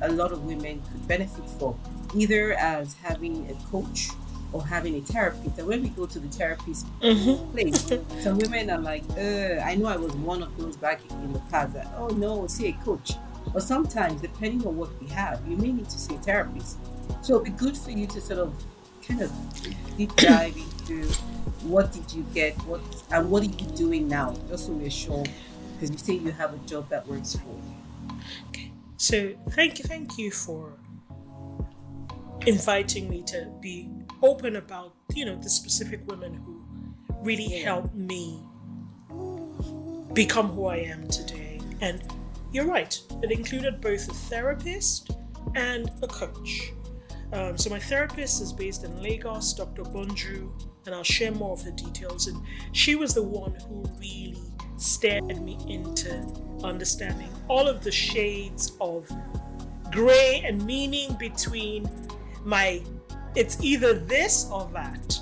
a lot of women could benefit from, either as having a coach or having a therapist. And when we go to the therapist place, Mm-hmm. some women are like, I know I was one of those back in the past that, oh no, see a coach. Or sometimes, depending on what we have, you may need to see a therapist. So it'd be good for you to sort of kind of deep dive into what did you get, what are you doing now, just so we're sure, because you say you have a job that works for you. Okay. So thank you for inviting me to be open about the specific women who really Yeah. helped me become who I am today. And you're right, it included both a therapist and a coach. So my therapist is based in Lagos, Dr. Bonju, and I'll share more of the details. And she was the one who really stared me into understanding all of the shades of gray and meaning between it's either this or that.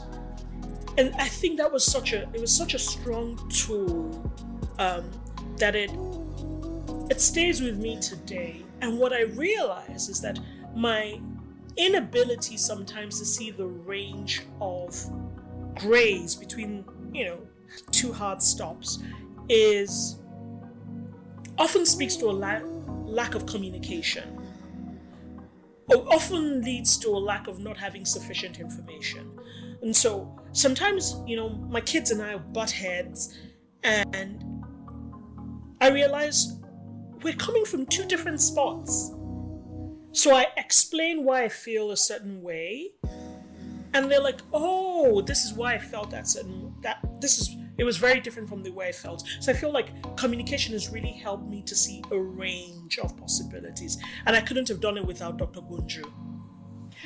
And I think that was such a strong tool, that it stays with me today. And what I realize is that my inability sometimes to see the range of grays between, two hard stops is often speaks to a lack of communication, or often leads to a lack of not having sufficient information. And so sometimes, my kids and I butt heads, and I realize we're coming from two different spots. So I explain why I feel a certain way, and they're like, "Oh, this is why I felt it was very different from the way I felt." So I feel like communication has really helped me to see a range of possibilities, and I couldn't have done it without Dr. Bunju.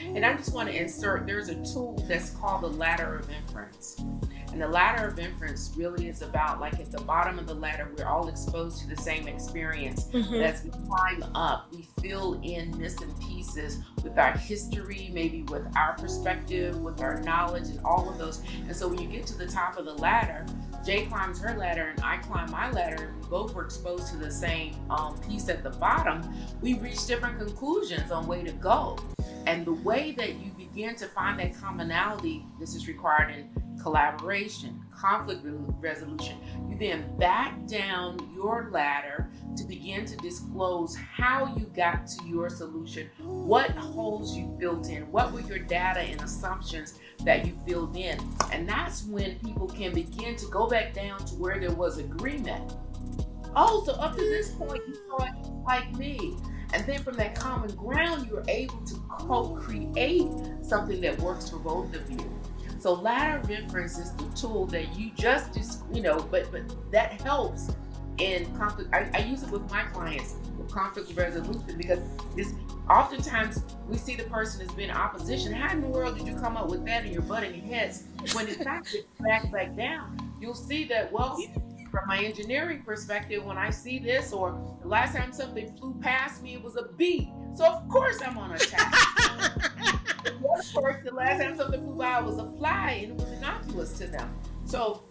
And I just want to insert, there's a tool that's called the ladder of inference. And the ladder of inference really is about, like, at the bottom of the ladder, we're all exposed to the same experience. Mm-hmm. But as we climb up, we fill in missing pieces with our history, maybe with our perspective, with our knowledge, and all of those. And so when you get to the top of the ladder, Jay climbs her ladder and I climb my ladder, and we both were exposed to the same piece at the bottom. We reach different conclusions on way to go. And the way that you begin to find that commonality, this is required in collaboration, conflict resolution. You then back down your ladder to begin to disclose how you got to your solution, what holes you filled in, what were your data and assumptions that you filled in. And that's when people can begin to go back down to where there was agreement. Oh, so up to this point, you saw it like me. And then from that common ground, you're able to co-create something that works for both of you. So ladder of inference is the tool that you just but that helps in conflict. I use it with my clients with conflict resolution, because this oftentimes we see the person as being opposition. How in the world did you come up with that in your butt and your heads? When it's not back down, you'll see that, well, from my engineering perspective, when I see this, or the last time something flew past me, it was a bee. So of course I'm on attack. Of course, the last time something flew by was a fly, and it was innocuous to them. So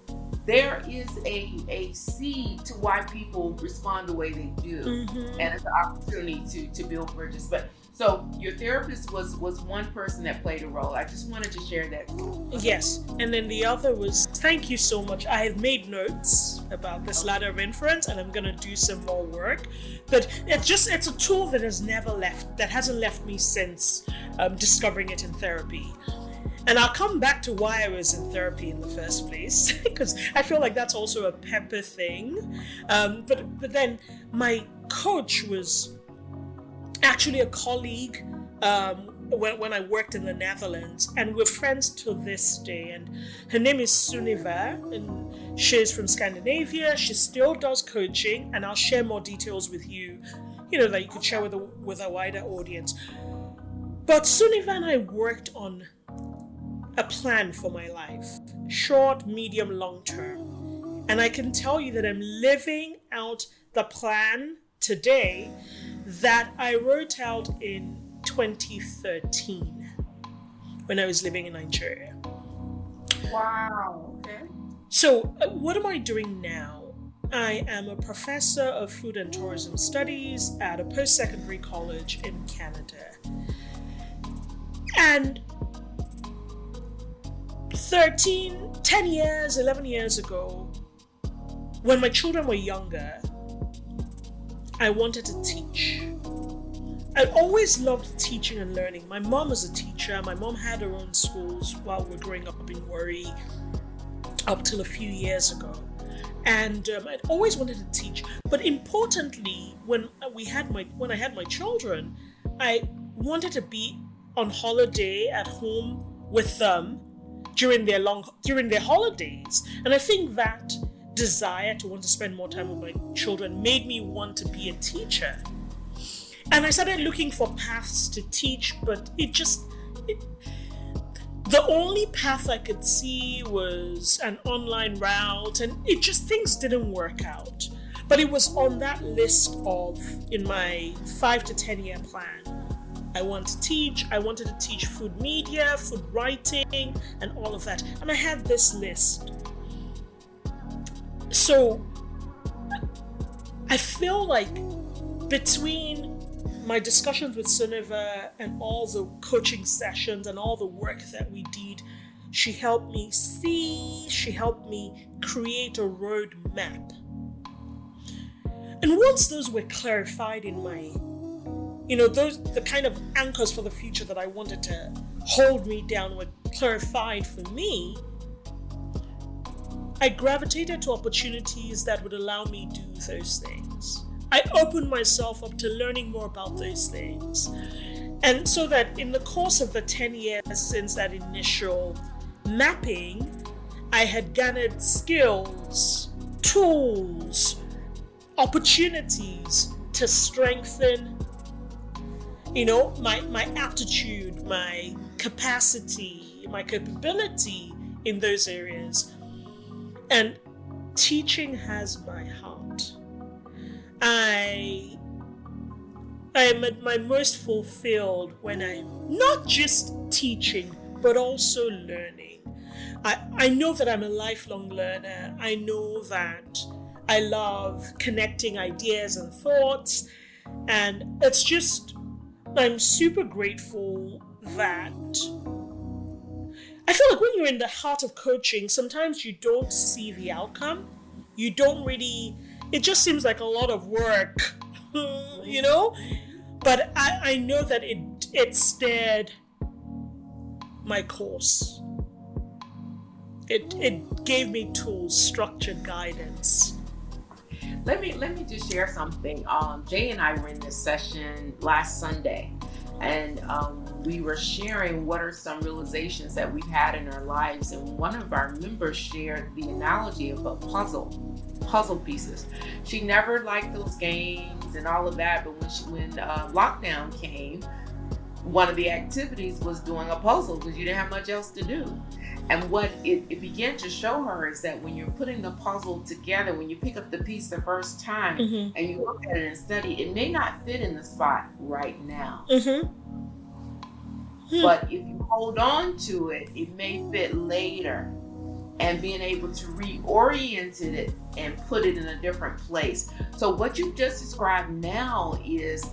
there is a seed to why people respond the way they do, and it's an opportunity to build bridges. But so your therapist was one person that played a role. I just wanted to share that. Yes, and then the other was, thank you so much. I have made notes about this ladder of inference, and I'm gonna do some more work. But it's a tool that hasn't left me since discovering it in therapy. And I'll come back to why I was in therapy in the first place, because I feel like that's also a Pepper thing. But then my coach was actually a colleague when I worked in the Netherlands, and we're friends to this day. And her name is Sunniva, and she's from Scandinavia. She still does coaching, and I'll share more details with you, that you could share with a wider audience. But Sunniva and I worked on a plan for my life, short, medium, long term. And I can tell you that I'm living out the plan today that I wrote out in 2013 when I was living in Nigeria. Wow, okay. So what am I doing now? I am a professor of food and tourism studies at a post-secondary college in Canada. And 11 years ago, when my children were younger, I wanted to teach. I always loved teaching and learning. My mom was a teacher. My mom had her own schools while we were growing up in Warri, up till a few years ago. And I'd always wanted to teach. But importantly, when I had my children, I wanted to be on holiday at home with them during their holidays. And I think that desire to want to spend more time with my children made me want to be a teacher. And I started looking for paths to teach, but the only path I could see was an online route, and things didn't work out. But it was on that list in my 5 to 10 year plan. I wanted to teach food media, food writing, and all of that. And I had this list. So I feel like between my discussions with Sunniva and all the coaching sessions and all the work that we did, she helped me create a roadmap. And once those were clarified in my, the kind of anchors for the future that I wanted to hold me down were clarified for me, I gravitated to opportunities that would allow me to do those things. I opened myself up to learning more about those things. And so that in the course of the 10 years since that initial mapping, I had garnered skills, tools, opportunities to strengthen, my aptitude, my capacity, my capability in those areas. And teaching has my heart. I am at my most fulfilled when I'm not just teaching, but also learning. I know that I'm a lifelong learner. I know that I love connecting ideas and thoughts. And it's just, I'm super grateful that I feel like when you're in the heart of coaching, sometimes you don't see the outcome. You don't really, it just seems like a lot of work, you know? But I know that it steered my course. It gave me tools, structured guidance. Let me just share something. Jay and I were in this session last Sunday, and we were sharing what are some realizations that we've had in our lives. And one of our members shared the analogy of a puzzle pieces. She never liked those games and all of that, but when lockdown came, one of the activities was doing a puzzle because you didn't have much else to do. And what it began to show her is that when you're putting the puzzle together, when you pick up the piece the first time and you look at it and study, it may not fit in the spot right now. But if you hold on to it, it may fit later. And being able to reorient it and put it in a different place. So what you've just described now is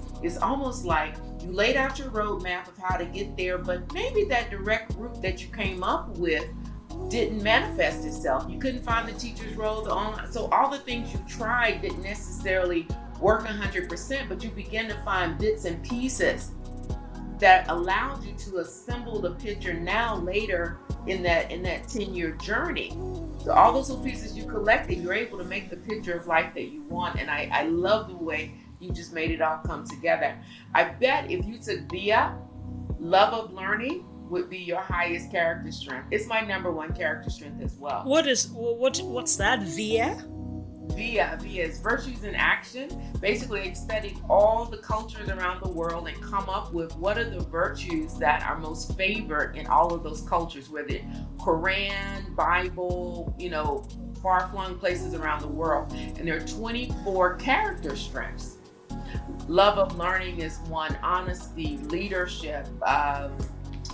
almost like you laid out your roadmap of how to get there, but maybe that direct route that you came up with didn't manifest itself. You couldn't find the teacher's role, so all the things you tried didn't necessarily work 100%, but you began to find bits and pieces that allowed you to assemble the picture now later in that 10-year journey. So all those little pieces you collected, you're able to make the picture of life that you want. And I love the way you just made it all come together. I bet if you took VIA, love of learning would be your highest character strength. It's my number one character strength as well. What's that, VIA? VIA is Virtues in Action. Basically, they studied all the cultures around the world and come up with what are the virtues that are most favored in all of those cultures, whether Quran, Bible, far-flung places around the world. And there are 24 character strengths. Love of learning is one, honesty, leadership,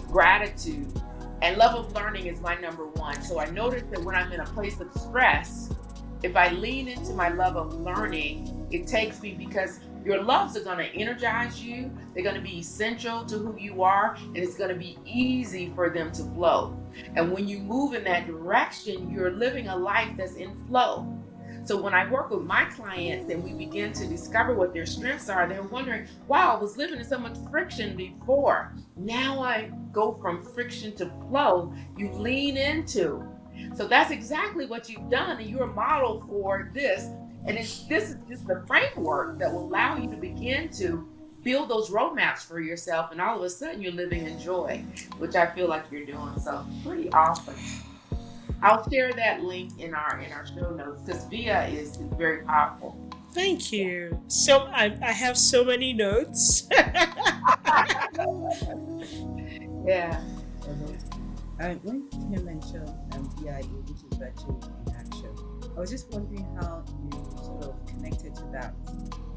gratitude, and love of learning is my number one. So I noticed that when I'm in a place of stress, if I lean into my love of learning, it takes me, because your loves are going to energize you. They're going to be essential to who you are, and it's going to be easy for them to flow. And when you move in that direction, you're living a life that's in flow. So when I work with my clients and we begin to discover what their strengths are, they're wondering, wow, I was living in so much friction before. Now I go from friction to flow. You lean into. So that's exactly what you've done, and you're a model for this. And this is just the framework that will allow you to begin to build those roadmaps for yourself, and all of a sudden you're living in joy, which I feel like you're doing. So pretty awesome. I'll share that link in our show notes because VIA is very powerful. Thank you. So I have so many notes. Yeah. When you mentioned VIA, which is Virtues in Action, I was just wondering how you sort of connected to that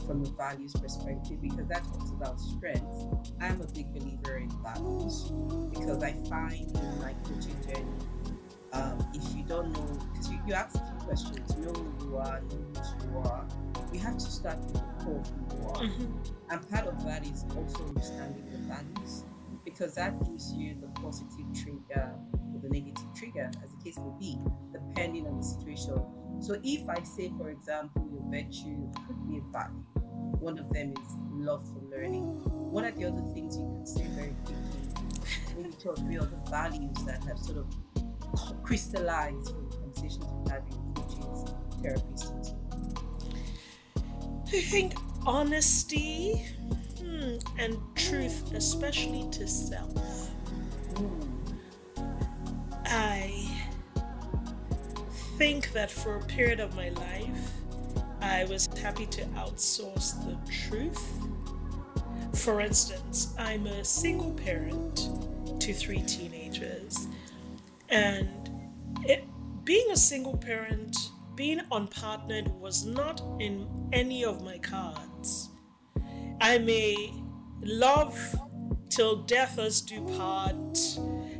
from a values perspective, because that talks about strengths. I'm a big believer in values because I find in my coaching journey, if you don't know, because you ask a few questions, know who you are, know who you are, you have to start with the core who you are. And part of that is also understanding the values, because that gives you the positive trigger or the negative trigger, as the case may be, depending on the situation. So if I say, for example, your virtue could be a value, one of them is love for learning. What are the other things you can say very quickly? Maybe two or three other values that have sort of crystallized from the conversations we've had with coaches, therapists. I think honesty and truth, especially to self. I think that for a period of my life, I was happy to outsource the truth. For instance, I'm a single parent to three teenagers, and it, being a single parent, being unpartnered was not in any of my cards. I'm a love till death us do part,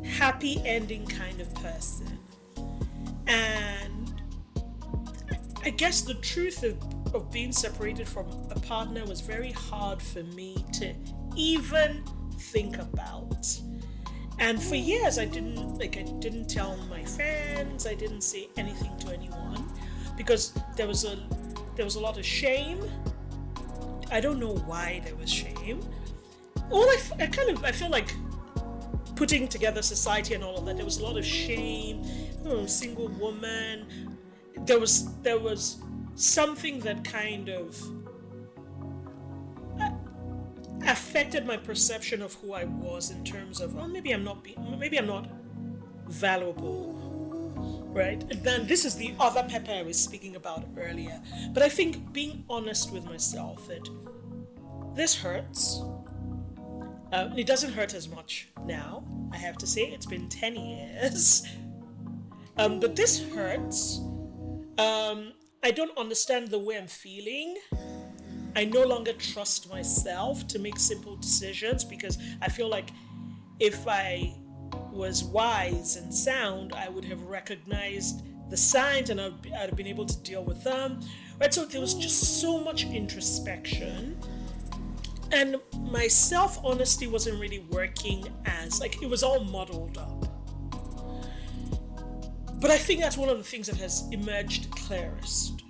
happy ending kind of person. And I guess the truth of being separated from a partner was very hard for me to even think about. And for years I didn't tell my friends, I didn't say anything to anyone because there was a lot of shame. I don't know why there was shame. Well, I feel like putting together society and all of that, there was a lot of shame. Single woman. There was something that kind of affected my perception of who I was in terms of, maybe I'm not valuable, right? And then this is the other Pepper I was speaking about earlier. But I think being honest with myself that this hurts. It doesn't hurt as much now, I have to say. It's been 10 years. But this hurts. I don't understand the way I'm feeling. I no longer trust myself to make simple decisions because I feel like if I was wise and sound, I would have recognized the signs and I'd have been able to deal with them. Right? So there was just so much introspection. And my self-honesty wasn't really working as, it was all muddled up. But I think that's one of the things that has emerged clearest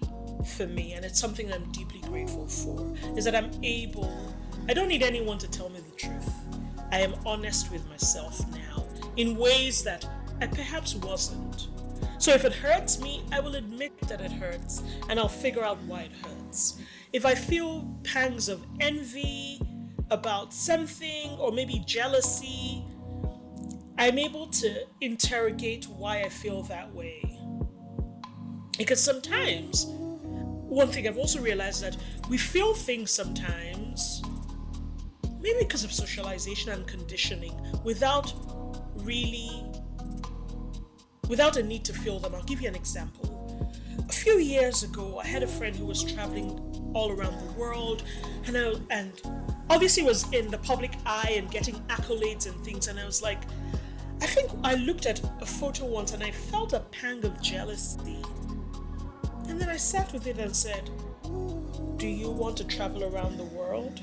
for me, and it's something I'm deeply grateful for, is that I don't need anyone to tell me the truth. I am honest with myself now, in ways that I perhaps wasn't. So if it hurts me, I will admit that it hurts, and I'll figure out why it hurts. If I feel pangs of envy about something, or maybe jealousy, I'm able to interrogate why I feel that way. Because sometimes, one thing I've also realized that we feel things sometimes, maybe because of socialization and conditioning, without a need to feel them. I'll give you an example. A few years ago, I had a friend who was traveling all around the world, and obviously was in the public eye and getting accolades and things, and I was like, I think I looked at a photo once and I felt a pang of jealousy. And then I sat with it and said, do you want to travel around the world?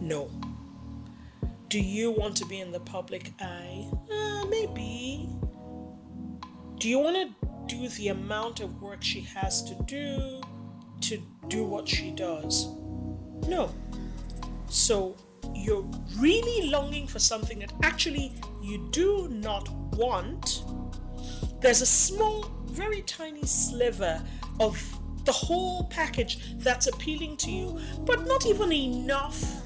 No. Do you want to be in the public eye? Maybe. Do you want to do the amount of work she has to do what she does? No. So you're really longing for something that actually you do not want. There's a small, very tiny sliver of the whole package that's appealing to you, but not even enough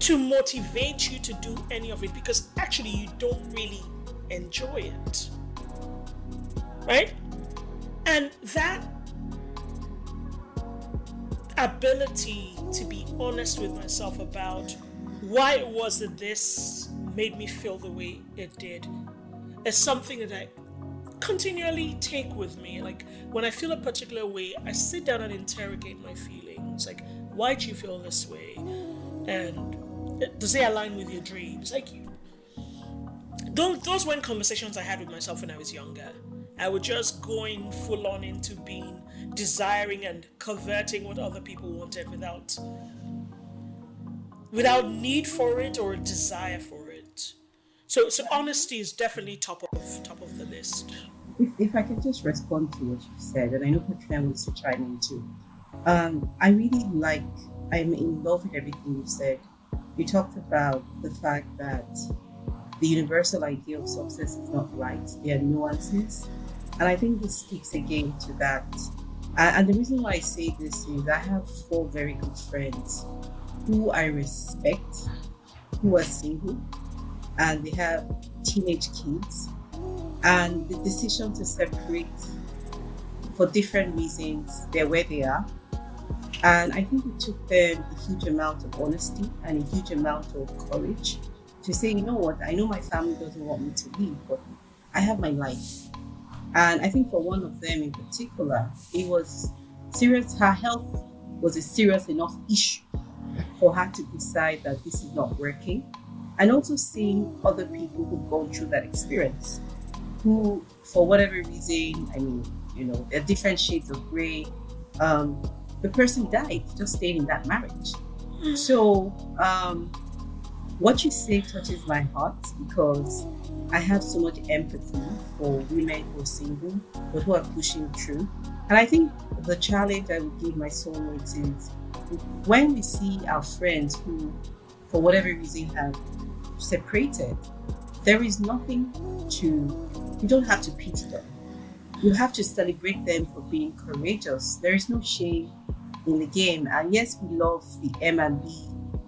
to motivate you to do any of it because actually you don't really enjoy it. Right? And that ability to be honest with myself about why it was that this made me feel the way it did is something that I continually take with me. Like when I feel a particular way, I sit down and interrogate my feelings. Like, why do you feel this way? And does it align with your dreams? Like, those weren't conversations I had with myself when I was younger. I would just go in full on into being desiring and converting what other people wanted without need for it or desire for it. So honesty is definitely top of the list. If I can just respond to what you said, and I know Patrenia wants to chime in too. I'm in love with everything you said. You talked about the fact that the universal idea of success is not right. There are nuances. And I think this speaks again to that. And the reason why I say this is I have 4 very good friends who I respect, who are single, and they have teenage kids. And the decision to separate for different reasons, they're where they are. And I think it took them a huge amount of honesty and a huge amount of courage to say, you know what, I know my family doesn't want me to leave, but I have my life. And I think for one of them in particular, it was serious. Her health was a serious enough issue for her to decide that this is not working. And also seeing other people who've gone through that experience, who, for whatever reason, I mean, there are different shades of gray. Um, the person died just staying in that marriage. So, what you say touches my heart because I have so much empathy for women who are single but who are pushing through. And I think the challenge I would give my soulmates is when we see our friends who, for whatever reason, have separated, there is nothing to, you don't have to pity them. You have to celebrate them for being courageous. There is no shame in the game. And yes, we love the M and B.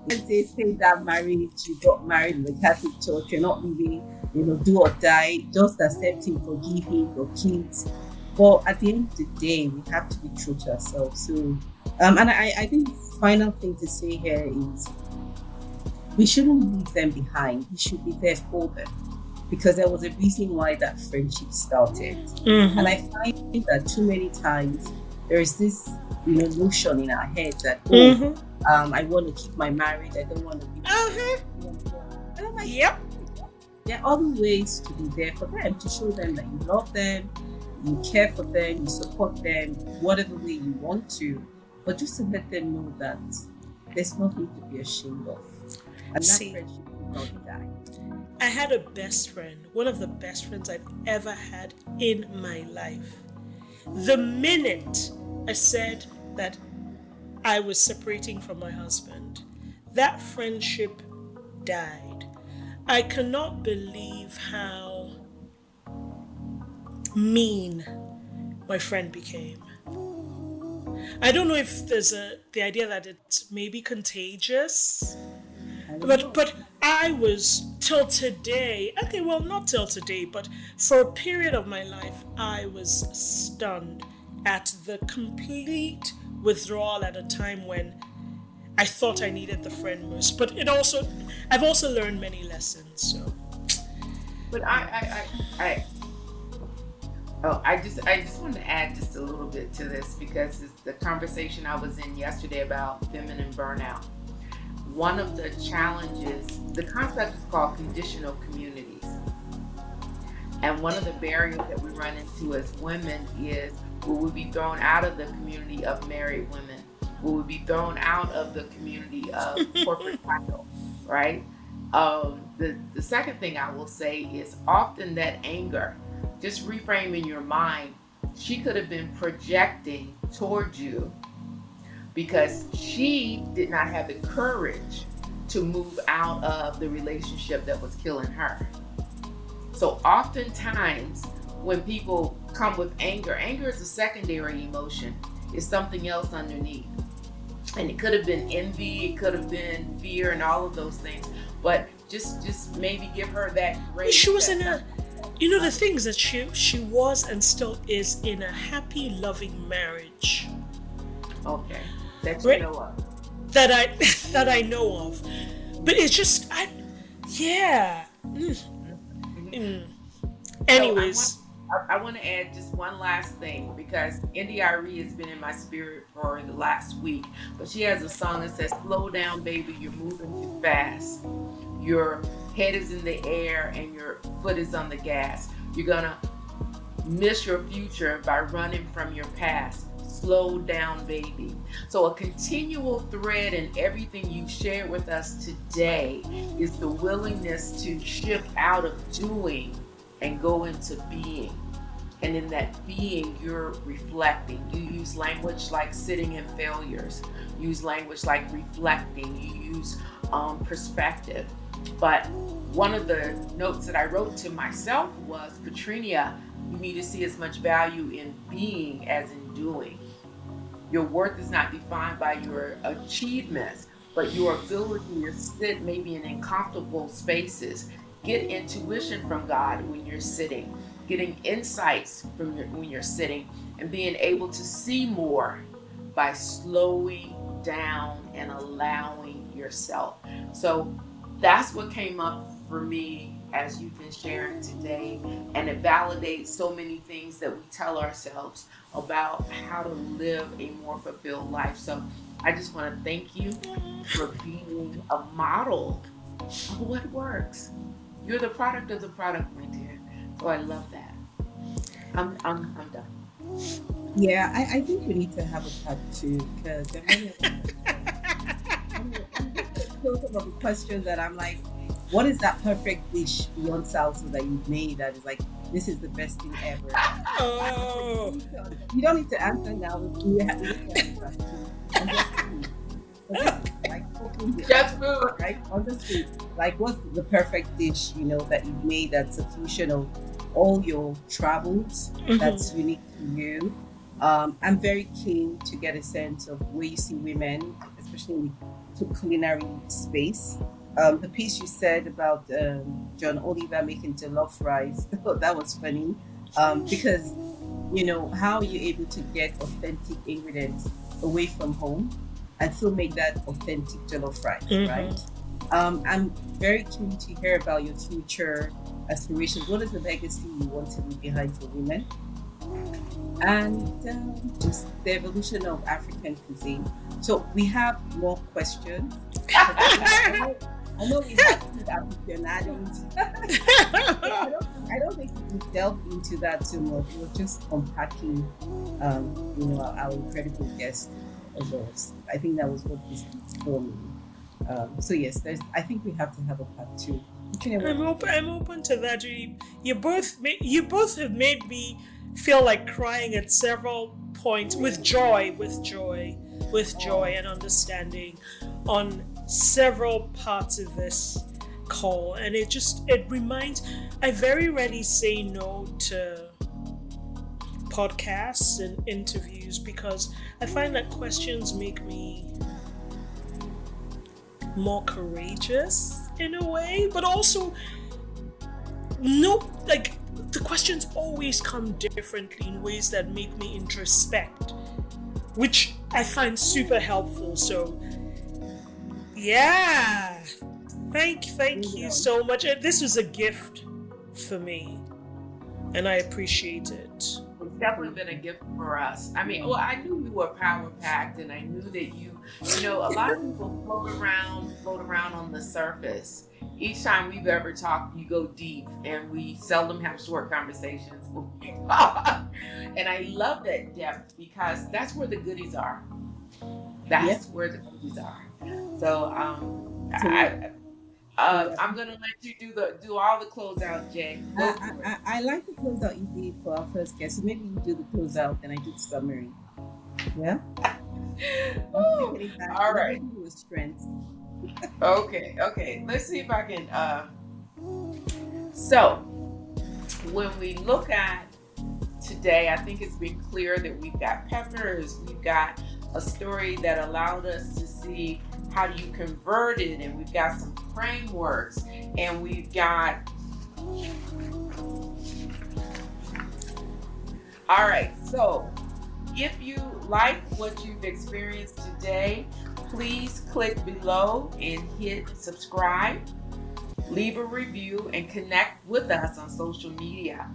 When they say that marriage, you got married in the Catholic Church, you're not really, do or die, just accept him, forgive him, your kids. But at the end of the day, we have to be true to ourselves. So, and I think the final thing to say here is we shouldn't leave them behind. We should be there for them because there was a reason why that friendship started. Mm-hmm. And I find that too many times there is this, notion in our heads that, I want to keep my marriage. I don't want to be. And I'm like, Yep. there are other ways to be there for them, to show them that you love them, you care for them, you support them, whatever way you want to, but just to let them know that there's nothing to be ashamed of. And that friendship will not die. I had a best friend, one of the best friends I've ever had in my life. The minute I said that I was separating from my husband, that friendship died. I cannot believe how mean my friend became. I don't know if there's the idea that it's maybe contagious, but I was till today, okay, well, not till today, but for a period of my life, I was stunned at the complete withdrawal at a time when I thought I needed the friend most. But I've also learned many lessons. So, But I just want to add just a little bit to this because it's the conversation I was in yesterday about feminine burnout. One of the challenges, the concept is called conditional communities. And one of the barriers that we run into as women is will we be thrown out of the community of married women? Will we be thrown out of the community of corporate title, right? The second thing I will say is often that anger, just reframe in your mind, she could have been projecting towards you because she did not have the courage to move out of the relationship that was killing her. So oftentimes when people come with anger is a secondary emotion. It's something else underneath. And it could have been envy, it could have been fear and all of those things. But just maybe give her that grace. she was in a, the things that she was and still is in a happy, loving marriage. Okay. That you know of. That I know of. But it's just, yeah. Anyways. So I want to add just one last thing because India.Arie has been in my spirit for the last week, but she has a song that says, slow down, baby, you're moving too fast. Your head is in the air and your foot is on the gas. You're going to miss your future by running from your past. Slow down, baby. So a continual thread in everything you've shared with us today is the willingness to shift out of doing and go into being. And in that being, you're reflecting. You use language like sitting in failures. You use language like reflecting. You use perspective. But one of the notes that I wrote to myself was, Patrenia, you need to see as much value in being as in doing. Your worth is not defined by your achievements, but your ability to sit maybe in uncomfortable spaces. Get intuition from God when you're sitting, getting insights from when you're sitting, and being able to see more by slowing down and allowing yourself. So that's what came up for me as you've been sharing today. And it validates so many things that we tell ourselves about how to live a more fulfilled life. So I just want to thank you for being a model of what works. You're the product of the product, my dear. So I love that. I'm done. Yeah, I think we need to have a part two because there are many I'm just those some of the questions that I'm like, what is that perfect dish beyond salsa that you've made that is like, this is the best thing ever? Oh. You don't need to answer now. We need to have a part two. And just food. Like cooking the Just food. right? On the street. Like what's the perfect dish, that you've made that's a fusion of all your travels that's unique to you. I'm very keen to get a sense of where you see women, especially in the culinary space. The piece you said about John Oliver making jollof rice, that was funny because, how are you able to get authentic ingredients away from home and still make that authentic jollof rice, right? I'm very keen to hear about your future aspirations. What is the legacy you want to leave behind for women? And just the evolution of African cuisine. So we have more questions. I know we have food aficionados. I don't think we delve into that too much. We're just unpacking, our incredible guest Ozoz. I think that was what this is for me. So yes, I think we have to have a part two. I'm open to that. You both have made me feel like crying at several points with joy and understanding on several parts of this call, and it reminds. I very rarely say no to podcasts and interviews because I find that questions make me more courageous in a way, but also the questions always come differently in ways that make me introspect, which I find super helpful. So yeah, thank you so much. This was a gift for me and I appreciate it. It's definitely been a gift for us. I mean, I knew you were power packed, and I knew that a lot of people float around on the surface. Each time we've ever talked, you go deep, and we seldom have short conversations. And I love that depth because that's where the goodies are. Where the goodies are. So I'm gonna let you do all the closeout, Jay. I like the closeout you did for our first guest. So maybe you do the closeout and I do the summary. Yeah. All right. With strength. Okay. Let's see if I can. So when we look at today, I think it's been clear that we've got peppers, we've got a story that allowed us to see how do you convert it, and we've got some frameworks, and we've got all right. So if you like what you've experienced today, please click below and hit subscribe, leave a review, and connect with us on social media.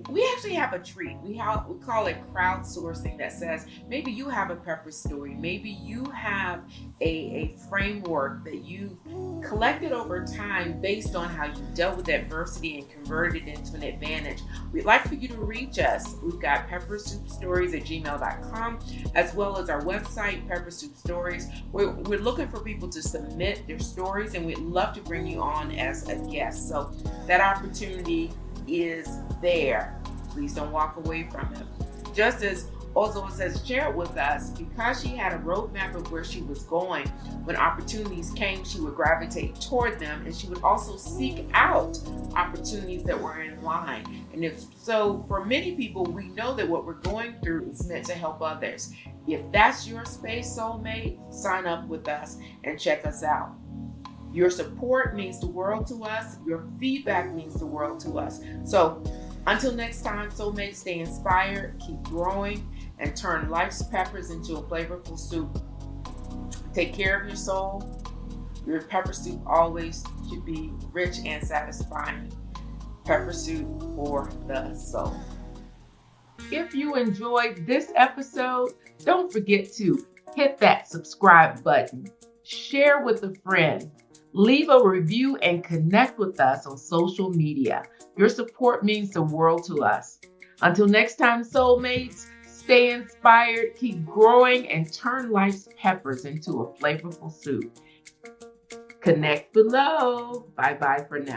We actually have a treat. We call it crowdsourcing. That says maybe you have a pepper story. Maybe you have a framework that you've collected over time based on how you dealt with adversity and converted it into an advantage. We'd like for you to reach us. We've got peppersoupstories@gmail.com, as well as our website, Peppersoup Stories. We're looking for people to submit their stories, and we'd love to bring you on as a guest. So that opportunity is there. Please don't walk away from it. Just as Ozoz has shared with us, because she had a roadmap of where she was going, when opportunities came, she would gravitate toward them, and she would also seek out opportunities that were in line. And if so, for many people, we know that what we're going through is meant to help others. If that's your space, soulmate, sign up with us and check us out. Your support means the world to us. Your feedback means the world to us. So Until next time, soulmates, stay inspired, keep growing, and turn life's peppers into a flavorful soup. Take care of your soul. Your pepper soup always should be rich and satisfying. Pepper soup for the soul. If you enjoyed this episode, don't forget to hit that subscribe button, share with a friend, leave a review, and connect with us on social media. Your support means the world to us. Until next time, soulmates, stay inspired, keep growing, and turn life's peppers into a flavorful soup. Connect below. Bye-bye for now.